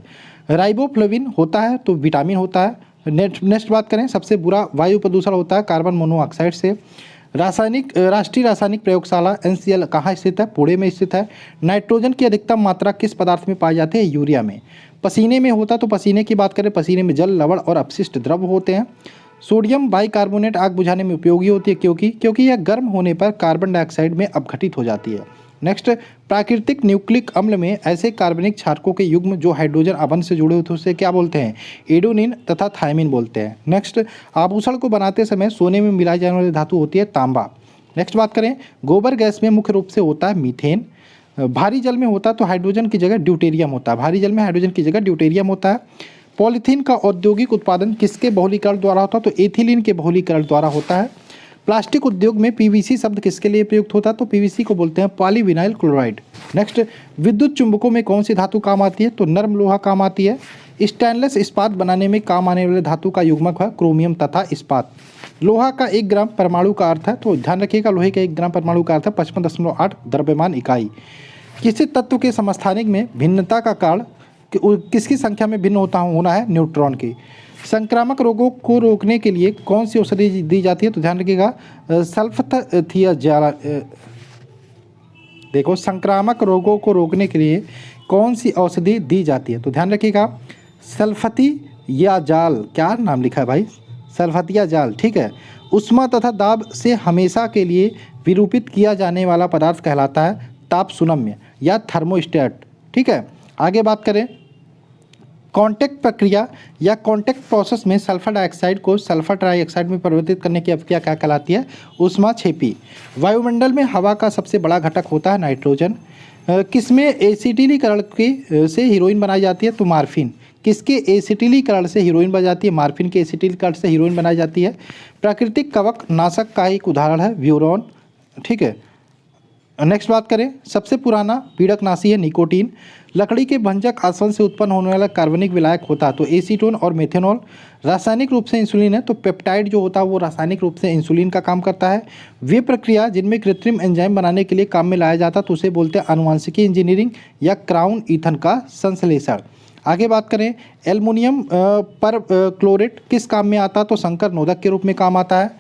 राइबोफ्लेविन होता है तो विटामिन होता है। नेक्स्ट बात करें सबसे बुरा वायु प्रदूषण होता है कार्बन मोनोऑक्साइड से। राष्ट्रीय रासायनिक प्रयोगशाला NCL कहाँ स्थित है? पुणे में स्थित है। नाइट्रोजन की अधिकतम मात्रा किस पदार्थ में पाई जाती है? यूरिया में। पसीने में होता तो पसीने की बात करें, पसीने में जल, लवण और अपशिष्ट द्रव होते हैं। सोडियम बाइकार्बोनेट आग बुझाने में उपयोगी होती है क्योंकि यह गर्म होने पर कार्बन डाइऑक्साइड में अपघटित हो जाती है। नेक्स्ट, प्राकृतिक न्यूक्लिक अम्ल में ऐसे कार्बनिक क्षारकों के युग्म जो हाइड्रोजन आबंध से जुड़े होते हैं उसे क्या बोलते हैं? एडोनिन तथा थायमिन बोलते हैं। नेक्स्ट, आभूषण को बनाते समय सोने में मिलाई जाने वाली धातु होती है तांबा। नेक्स्ट बात करें गोबर गैस में मुख्य रूप से होता है मीथेन। भारी जल में होता है तो हाइड्रोजन की जगह ड्यूटेरियम होता है, भारी जल में हाइड्रोजन की जगह ड्यूटेरियम होता है। पॉलीथीन का औद्योगिक उत्पादन किसके बहुलीकरण द्वारा होता है? तो एथिलीन के बहुलीकरण द्वारा होता है। प्लास्टिक उद्योग में PVC शब्द किसके लिए प्रयुक्त होता है? तो PVC को बोलते हैं पॉलीविनाइल क्लोराइड। नेक्स्ट, विद्युत चुंबकों में कौन सी धातु काम आती है? तो नर्म लोहा काम आती है। स्टेनलेस इस्पात बनाने में काम आने वाले धातु का युग्मक है क्रोमियम तथा इस्पात। लोहा का 1 ग्राम परमाणु का अर्थ है, तो ध्यान रखिएगा लोहे का 1 ग्राम परमाणु का अर्थ है 55.8 द्रव्यमान इकाई। किसी तत्व के समस्थानिक में भिन्नता का कारण किसकी संख्या में भिन्न होना है? न्यूट्रॉन की। संक्रामक रोगों को रोकने के लिए कौन सी औषधि दी जाती है? तो ध्यान रखिएगा सल्फथियाजाल। देखो संक्रामक रोगों को रोकने के लिए कौन सी औषधि दी जाती है? तो ध्यान रखिएगा सल्फथियाजाल। क्या नाम लिखा है भाई? सल्फथियाजाल। ठीक है, उष्मा तथा दाब से हमेशा के लिए विरूपित किया जाने वाला पदार्थ कहलाता है ताप सुनम्य या थर्मोस्टेट। ठीक है, आगे बात करें कॉन्टैक्ट प्रक्रिया या कॉन्टैक्ट प्रोसेस में सल्फर डाइऑक्साइड को सल्फर ट्राइऑक्साइड में परिवर्तित करने की अभिक्रिया क्या कहलाती है? ऊष्माक्षेपी। वायुमंडल में हवा का सबसे बड़ा घटक होता है नाइट्रोजन। किसमें एसिटिलीकरण के से हीरोइन बनाई जाती है? तो मार्फिन। किसके एसिटिलीकरण से हीरोइन बनाई जाती है? मार्फिन के एसिटिलीकरण से हीरोइन बनाई जाती है। प्राकृतिक कवक नाशक का एक उदाहरण है ब्यूरोन। ठीक है, नेक्स्ट बात करें, सबसे पुराना पीड़कनाशी है निकोटीन। लकड़ी के भंजक आसवन से उत्पन्न होने वाला कार्बनिक विलायक होता है तो एसीटोन और मेथेनॉल। रासायनिक रूप से इंसुलिन है तो पेप्टाइड जो होता है वो रासायनिक रूप से इंसुलिन का काम करता है। वे प्रक्रिया जिनमें कृत्रिम एंजाइम बनाने के लिए काम में लाया जाता है तो उसे बोलते हैं आनुवांशिकी इंजीनियरिंग या क्राउन ईथन का संश्लेषण। आगे बात करें, एल्युमिनियम पर क्लोरेट किस काम में आता है तो संकर नोदक के रूप में काम आता है।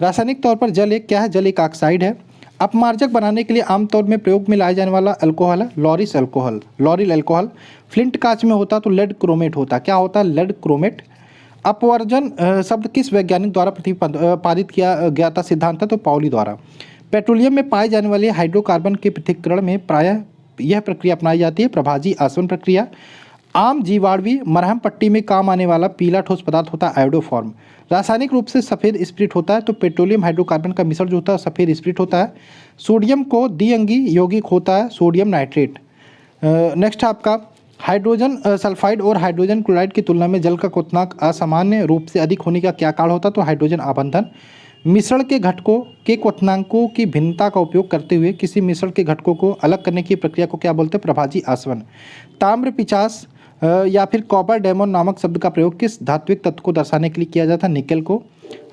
रासायनिक तौर पर जल एक क्या है, जल एक ऑक्साइड है। अपमार्जक बनाने के लिए आमतौर में प्रयोग में लाया जाने वाला अल्कोहल है लॉरिल अल्कोहल। फ्लिंट कांच में होता तो लेड क्रोमेट होता, क्या होता है, लेड क्रोमेट। अपवर्जन शब्द किस वैज्ञानिक द्वारा प्रतिपादित किया गया था सिद्धांत है तो पाउली द्वारा। पेट्रोलियम में पाए जाने वाले हाइड्रोकार्बन के पृथक्करण में प्रायः यह प्रक्रिया अपनाई जाती है, प्रभाजी आसवन प्रक्रिया। आम जीवाणुवी मरहम पट्टी में काम आने वाला पीला ठोस पदार्थ होता है आयोडोफॉर्म। रासायनिक रूप से सफ़ेद स्प्रिट होता है तो पेट्रोलियम हाइड्रोकार्बन का मिश्रण जो होता है सफ़ेद स्प्रिट होता है। सोडियम को द्विअंगी यौगिक होता है सोडियम नाइट्रेट। नेक्स्ट आपका हाइड्रोजन सल्फाइड और हाइड्रोजन क्लोराइड की तुलना में जल का क्वथनांक असामान्य रूप से अधिक होने का क्या कारण होता है तो हाइड्रोजन आबंधन। मिश्रण के घटकों के क्वथनांकों की भिन्नता का उपयोग करते हुए किसी मिश्रण के घटकों को अलग करने की प्रक्रिया को क्या बोलते हैं, प्रभाजी आसवन। ताम्र पिचास या फिर कॉपर डेमोन नामक शब्द का प्रयोग किस धात्विक तत्व को दर्शाने के लिए किया जाता है, निकेल को।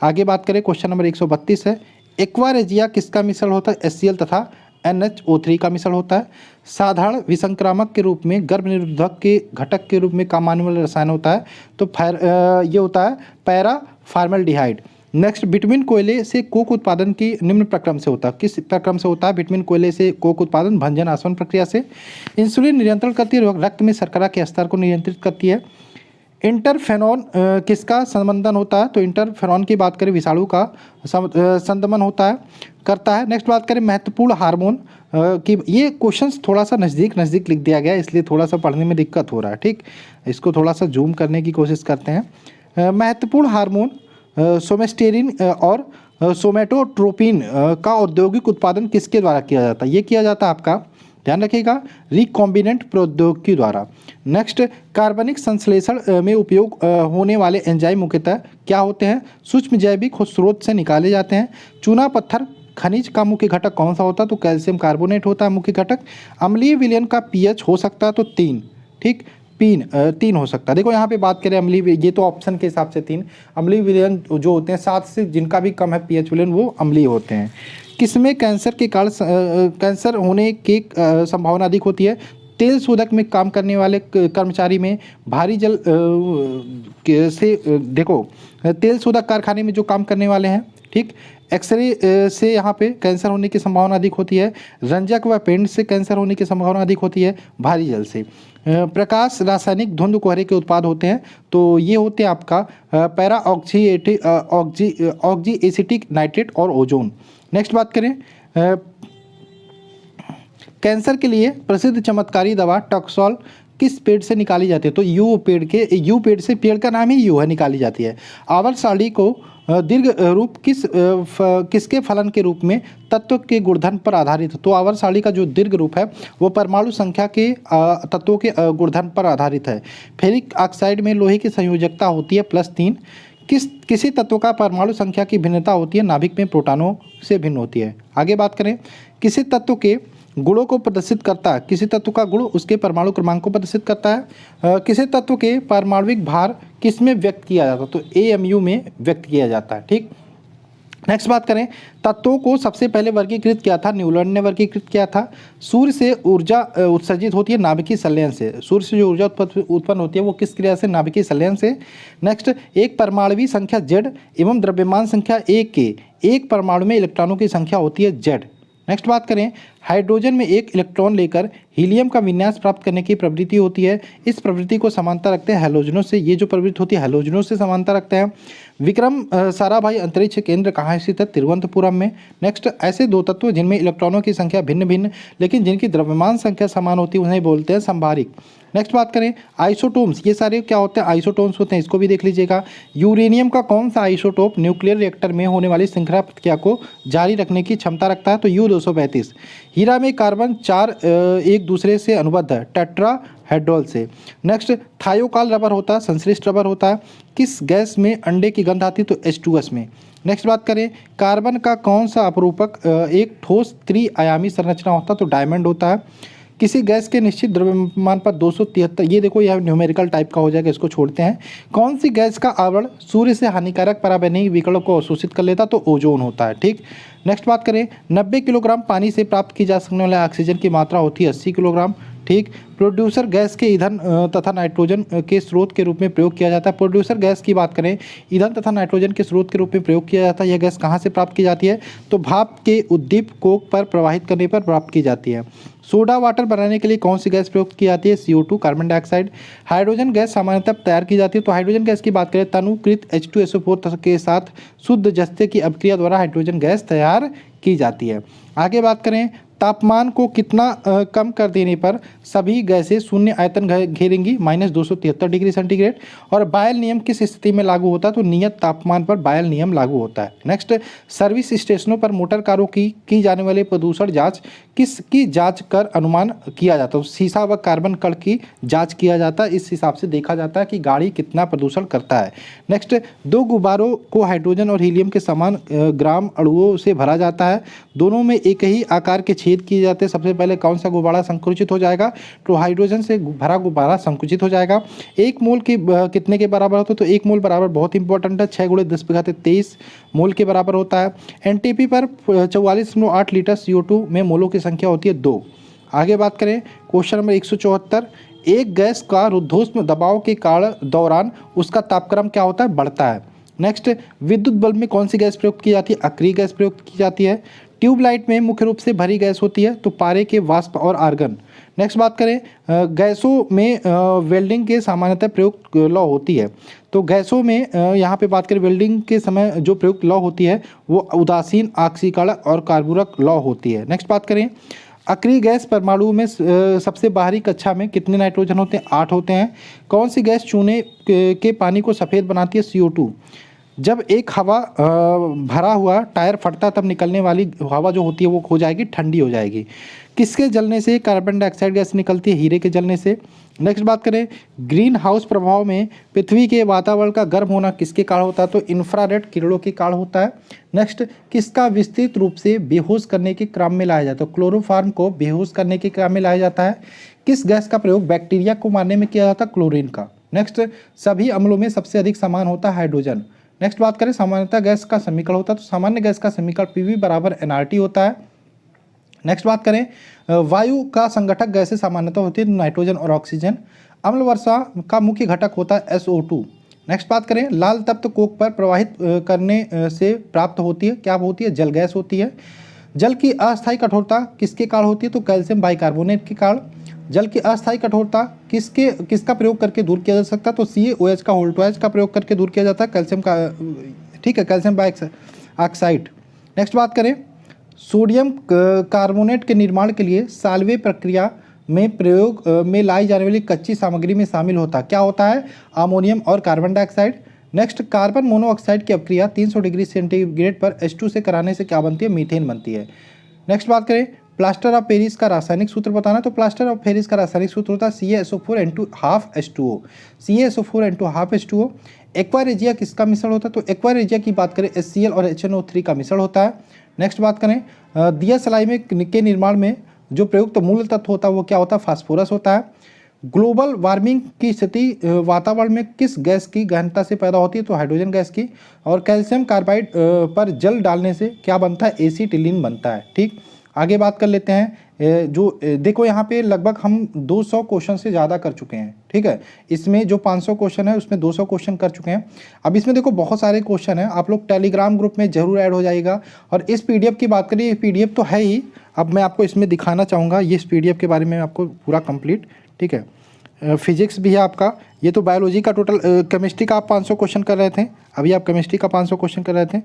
आगे बात करें, क्वेश्चन नंबर 132 है, एक्वारेजिया किसका मिश्रण होता है, HCl तथा NHO3 का मिश्रण होता है। साधारण विसंक्रामक के रूप में गर्भ निरोधक के घटक के रूप में काम आने वाला रसायन होता है तो ये होता है पैरा फॉर्मल्डिहाइड। नेक्स्ट, विटामिन कोयले से कोक उत्पादन की निम्न प्रक्रम से होता है, किस प्रक्रम से होता है विटामिन कोयले से कोक उत्पादन, भंजन आसवन प्रक्रिया से। इंसुलिन नियंत्रण करती है, रक्त में शर्करा के स्तर को नियंत्रित करती है। इंटरफेरॉन किसका संबंधन होता है तो इंटरफेरॉन की बात करें विषाणु का संदमन होता है करता है। नेक्स्ट बात करें महत्वपूर्ण हार्मोन की, ये क्वेश्चंस थोड़ा सा नज़दीक लिख दिया गया है इसलिए थोड़ा सा पढ़ने में दिक्कत हो रहा है, ठीक। इसको थोड़ा सा जूम करने की कोशिश करते हैं। महत्वपूर्ण हार्मोन सोमेस्टेरिन और सोमेटोट्रोपिन का औद्योगिक उत्पादन किसके द्वारा किया जाता है, ये किया जाता है आपका, ध्यान रखिएगा, रिकॉम्बिनेंट प्रौद्योगिकी द्वारा। नेक्स्ट, कार्बनिक संश्लेषण में उपयोग होने एंजाइम एंजाइम मुख्यतः क्या होते हैं, सूक्ष्म जैविक स्रोत से निकाले जाते हैं। चूना पत्थर खनिज का मुख्य घटक कौन सा होता है तो कैल्शियम कार्बोनेट होता है मुख्य घटक। अम्लीय विलयन का पीएच हो सकता है तो 3, ठीक, 3 हो सकता है। देखो यहाँ पे बात करें अम्लीय, ये तो ऑप्शन के हिसाब से 3। अम्लीय विलयन जो होते हैं 7 से जिनका भी कम है पीएच विलयन वो अम्लीय होते हैं। किसमें कैंसर के कारण कैंसर होने की संभावना अधिक होती है, तेल शोधक में काम करने वाले कर्मचारी में, भारी जल से, देखो तेल शोधक कारखाने में जो काम करने वाले हैं, ठीक, एक्सरे से यहाँ पे कैंसर होने की संभावना अधिक होती है। रंजक व पेंट से कैंसर होने की संभावना अधिक होती है, भारी जल से। प्रकाश रासायनिक धुंध कोहरे के उत्पाद होते हैं तो ये होते हैं आपका पैरा ऑक्जी एसिटिक नाइट्रेट और ओजोन। नेक्स्ट बात करें, कैंसर के लिए प्रसिद्ध चमत्कारी दवा टॉक्सोल किस पेड़ से निकाली जाती है तो यू पेड़ से, पेड़ का नाम ही यू है, निकाली जाती है। आवर्तसारणी को दीर्घ रूप किसके फलन के रूप में तत्व के गुणधर्म पर आधारित है तो आवर्तसारणी का जो दीर्घ रूप है वो परमाणु संख्या के तत्वों के गुणधर्म पर आधारित है। फेरिक ऑक्साइड में लोहे की संयोजकता होती है +3। किसी तत्व का परमाणु संख्या की भिन्नता होती है, नाभिक में प्रोटॉनों से भिन्न होती है। आगे बात करें, किसी तत्व के गुणों को प्रदर्शित करता है, किसी तत्व का गुण उसके परमाणु क्रमांक को प्रदर्शित करता है। किसी तत्व के पारमाणविक भार किस में व्यक्त किया जाता है तो AMU में व्यक्त किया जाता है, ठीक। नेक्स्ट बात करें, तत्वों को सबसे पहले वर्गीकृत किया था, न्यूलन ने वर्गीकृत किया था। सूर्य से ऊर्जा उत्सर्जित होती है नाभिकीय संलयन से, सूर्य से जो ऊर्जा उत्पन्न होती है वो किस क्रिया से, नाभिकीय संलयन से। नेक्स्ट, एक परमाणुवी संख्या Z एवं द्रव्यमान संख्या A के एक परमाणु में इलेक्ट्रॉनों की संख्या होती है Z। नेक्स्ट बात करें, हाइड्रोजन में एक इलेक्ट्रॉन लेकर हीलियम का विन्यास प्राप्त करने की प्रवृत्ति होती है, इस प्रवृत्ति को समानता रखते हैं हैलोजनों से, ये जो प्रवृत्ति होती है हैलोजनों से समानता रखते हैं। विक्रम साराभाई अंतरिक्ष केंद्र कहाँ स्थित है, तिरुवनंतपुरम में। नेक्स्ट, ऐसे दो तत्व जिनमें इलेक्ट्रॉनों की संख्या भिन्न भिन्न लेकिन जिनकी द्रव्यमान संख्या समान होती है उन्हें बोलते हैं संभारिक। नेक्स्ट बात करें, आइसोटोम्स, ये सारे क्या होते हैं, आइसोटोम्स होते हैं, इसको भी देख लीजिएगा। यूरेनियम का कौन सा आइसोटोप न्यूक्लियर रिएक्टर में होने वाली श्रृंखला प्रतिक्रिया को जारी रखने की क्षमता रखता है तो U235। हीरा में कार्बन 4 एक दूसरे से अनुबद्ध है टेट्राहेड्रल से। नेक्स्ट थायोकाल रबर होता है, संश्लिष्ट रबर होता है। किस गैस में अंडे की गंध आती है? तो H2S में। नेक्स्ट बात करें, कार्बन का कौन सा अपरूपक एक ठोस त्रिआयामी संरचना होता है? तो डायमंड होता है। किसी गैस के निश्चित द्रव्यमान पर 273, ये देखो यह न्यूमेरिकल टाइप का हो जाएगा, इसको छोड़ते हैं। कौन सी गैस का आवरण सूर्य से हानिकारक पराबैंगनी विकिरणों को अवशोषित कर लेता? तो ओजोन होता है। ठीक, नेक्स्ट बात करें, 90 किलोग्राम पानी से प्राप्त की जा सकने वाले ऑक्सीजन की मात्रा होती है 80 किलोग्राम। ठीक, प्रोड्यूसर गैस के ईंधन तथा नाइट्रोजन के स्रोत के रूप में प्रयोग किया जाता है। प्रोड्यूसर गैस की बात करें, ईंधन तथा नाइट्रोजन के स्रोत के रूप में प्रयोग किया जाता है। यह गैस कहाँ से प्राप्त की जाती है? तो भाप के उद्दीप कोक पर प्रवाहित करने पर प्राप्त की जाती है। सोडा वाटर बनाने के लिए कौन सी गैस प्रयोग की जाती है? CO2 carbon dioxide. Hydrogen gas सामान्यतः तैयार की जाती है। तो हाइड्रोजन गैस की बात करें, तनुकृत H2SO4 के साथ शुद्ध जस्ते की अभिक्रिया द्वारा हाइड्रोजन गैस तैयार की जाती है। आगे बात करें, तापमान को कितना कम कर देने पर सभी गैसें शून्य आयतन घेरेंगी? -273 डिग्री सेंटीग्रेड। और बायल नियम किस स्थिति में लागू होता है? तो नियत तापमान पर बायल नियम लागू होता है। नेक्स्ट, सर्विस स्टेशनों पर मोटर कारों की जाने वाली प्रदूषण जांच किसकी जांच कर अनुमान किया जाता है? शीशा व कार्बन कण की जांच किया जाता है। इस हिसाब से देखा जाता है कि गाड़ी कितना प्रदूषण करता है। नेक्स्ट, 2 गुब्बारों को हाइड्रोजन और हीलियम के समान ग्राम अणुओं से भरा जाता है। दोनों में एक ही आकार के छेद किए जाते हैं। सबसे पहले कौन सा गुब्बारा संकुचित हो जाएगा? तो हाइड्रोजन से भरा गुब्बारा संकुचित हो जाएगा। 1 मोल की कितने के बराबर होता है? तो 1 मोल बराबर बहुत इंपॉर्टेंट है, 6 × 10⁻23 मोल के बराबर होता है। एनटीपी पर 44.8 लीटर CO2 में मोलों की संख्या होती है 2। आगे बात करें, क्वेश्चन नंबर 174, एक गैस का रुद्धोष्म दबाव के दौरान उसका तापक्रम क्या होता है? बढ़ता है। नेक्स्ट, विद्युत बल्ब में कौन सी गैस प्रयुक्त की जाती है? अक्रिय गैस प्रयुक्त की जाती है। ट्यूबलाइट में मुख्य रूप से भरी गैस होती है, तो पारे के वाष्प और आर्गन। नेक्स्ट बात करें, गैसों में वेल्डिंग के सामान्यतः प्रयुक्त लौ होती है। तो गैसों में यहाँ पे बात करें, वेल्डिंग के समय जो प्रयुक्त लौ होती है वो उदासीन, ऑक्सीकरण और कार्बुरक लौ होती है। नेक्स्ट बात करें, अक्रिय गैस परमाणु में सबसे बाहरी कक्षा में कितने नाइट्रोजन होते हैं? 8 होते हैं। कौन सी गैस चूने के पानी को सफ़ेद बनाती है? CO2। जब एक हवा भरा हुआ टायर फटता तब निकलने वाली हवा जो होती है वो हो जाएगी, ठंडी हो जाएगी। किसके जलने से कार्बन डाइऑक्साइड गैस निकलती है? हीरे के जलने से। नेक्स्ट बात करें, ग्रीन हाउस प्रभाव में पृथ्वी के वातावरण का गर्म होना किसके कारण होता है? तो इंफ्रारेड किरणों के कारण होता है। नेक्स्ट, किसका विस्तृत रूप से बेहोश करने के क्रम में लाया जाता है? क्लोरोफार्म को बेहोश करने के क्रम में लाया जाता है। किस गैस का प्रयोग बैक्टीरिया को मारने में किया जाता है? क्लोरीन का। नेक्स्ट, सभी अम्लों में सबसे अधिक समान होता है हाइड्रोजन। नेक्स्ट बात करें, सामान्यतः गैस का समीकरण होता है, तो सामान्य गैस का समीकरण PV = NRT होता है। नेक्स्ट बात करें, वायु का संगठक गैसें सामान्यतः होती है नाइट्रोजन और ऑक्सीजन। अम्ल वर्षा का मुख्य घटक होता है SO2। नेक्स्ट बात करें, लाल तप्त कोक पर प्रवाहित करने से प्राप्त होती है, क्या होती है? जल गैस होती है। जल की अस्थायी कठोरता किसके कारण होती है? तो कैल्शियम बाइकार्बोनेट के कारण। जल की अस्थायी कठोरता किसका प्रयोग करके दूर किया जा सकता है? तो CaOH का होल्टोएच का प्रयोग करके दूर किया जाता है, कैल्शियम का। ठीक है, कैल्शियम बाइऑक्साइड। नेक्स्ट बात करें, सोडियम कार्बोनेट के निर्माण के लिए साल्वे प्रक्रिया में प्रयोग में लाई जाने वाली कच्ची सामग्री में शामिल होता है, क्या होता है? अमोनियम और carbon dioxide. Next, carbon monoxide की अपक्रिया 300 डिग्री सेंटीग्रेड पर H2 से कराने से क्या बनती है? मीथेन बनती है। नेक्स्ट बात करें, प्लास्टर ऑफ पेरिस का रासायनिक सूत्र बताना। तो प्लास्टर ऑफ पेरिस का रासायनिक सूत्र होता है CaSO4 ½ CaSO4 ½ H2O। एक्वारेजिया किसका मिश्रण होता है? तो एक्वारेजिया की बात करें HCl और HNO3 का मिश्रण होता है। नेक्स्ट बात करें, दिया सलाई में के निर्माण में जो प्रयुक्त मूल तत्व होता है वो क्या होता है? फास्फोरस होता है। ग्लोबल वार्मिंग की स्थिति वातावरण में किस गैस की गहनता से पैदा होती है? तो हाइड्रोजन गैस की। और कैल्शियम कार्बाइड पर जल डालने से क्या बनता है? एसीटिलीन बनता है। ठीक, आगे बात कर लेते हैं। जो देखो यहाँ पे लगभग हम 200 क्वेश्चन से ज़्यादा कर चुके हैं। ठीक है, इसमें जो 500 क्वेश्चन है उसमें 200 क्वेश्चन कर चुके हैं। अब इसमें देखो बहुत सारे क्वेश्चन हैं, आप लोग टेलीग्राम ग्रुप में जरूर ऐड हो जाइएगा। और इस PDF की बात करिए, PDF तो है ही, अब मैं आपको इसमें दिखाना चाहूँगा ये इस PDF के बारे में आपको पूरा कंप्लीट। ठीक है, फिजिक्स भी है आपका, ये तो बायोलॉजी का टोटल, केमिस्ट्री का आप 500 क्वेश्चन कर रहे थे, अभी आप केमिस्ट्री का 500 क्वेश्चन कर रहे थे।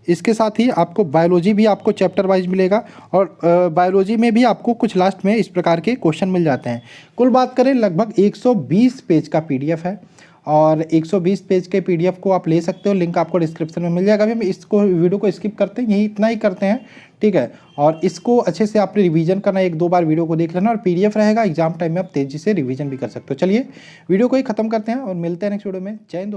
इसके साथ ही आपको बायोलॉजी भी आपको चैप्टर वाइज मिलेगा, और बायोलॉजी में भी आपको कुछ लास्ट में इस प्रकार के क्वेश्चन मिल जाते हैं। कुल बात करें लगभग 120 पेज का PDF है, और 120 पेज के PDF को आप ले सकते हो, लिंक आपको डिस्क्रिप्शन में मिल जाएगा। अभी हम इसको वीडियो को स्किप करते हैं, यही इतना ही करते हैं, ठीक है। और इसको अच्छे से आपने रिवीजन करना, 1-2 बार वीडियो को देख लेना, और PDF रहेगा, एग्जाम टाइम में आप तेज़ी से रिवीजन भी कर सकते हो। चलिए वीडियो को ही खत्म करते हैं और मिलते हैं नेक्स्ट वीडियो में। जय हिंद।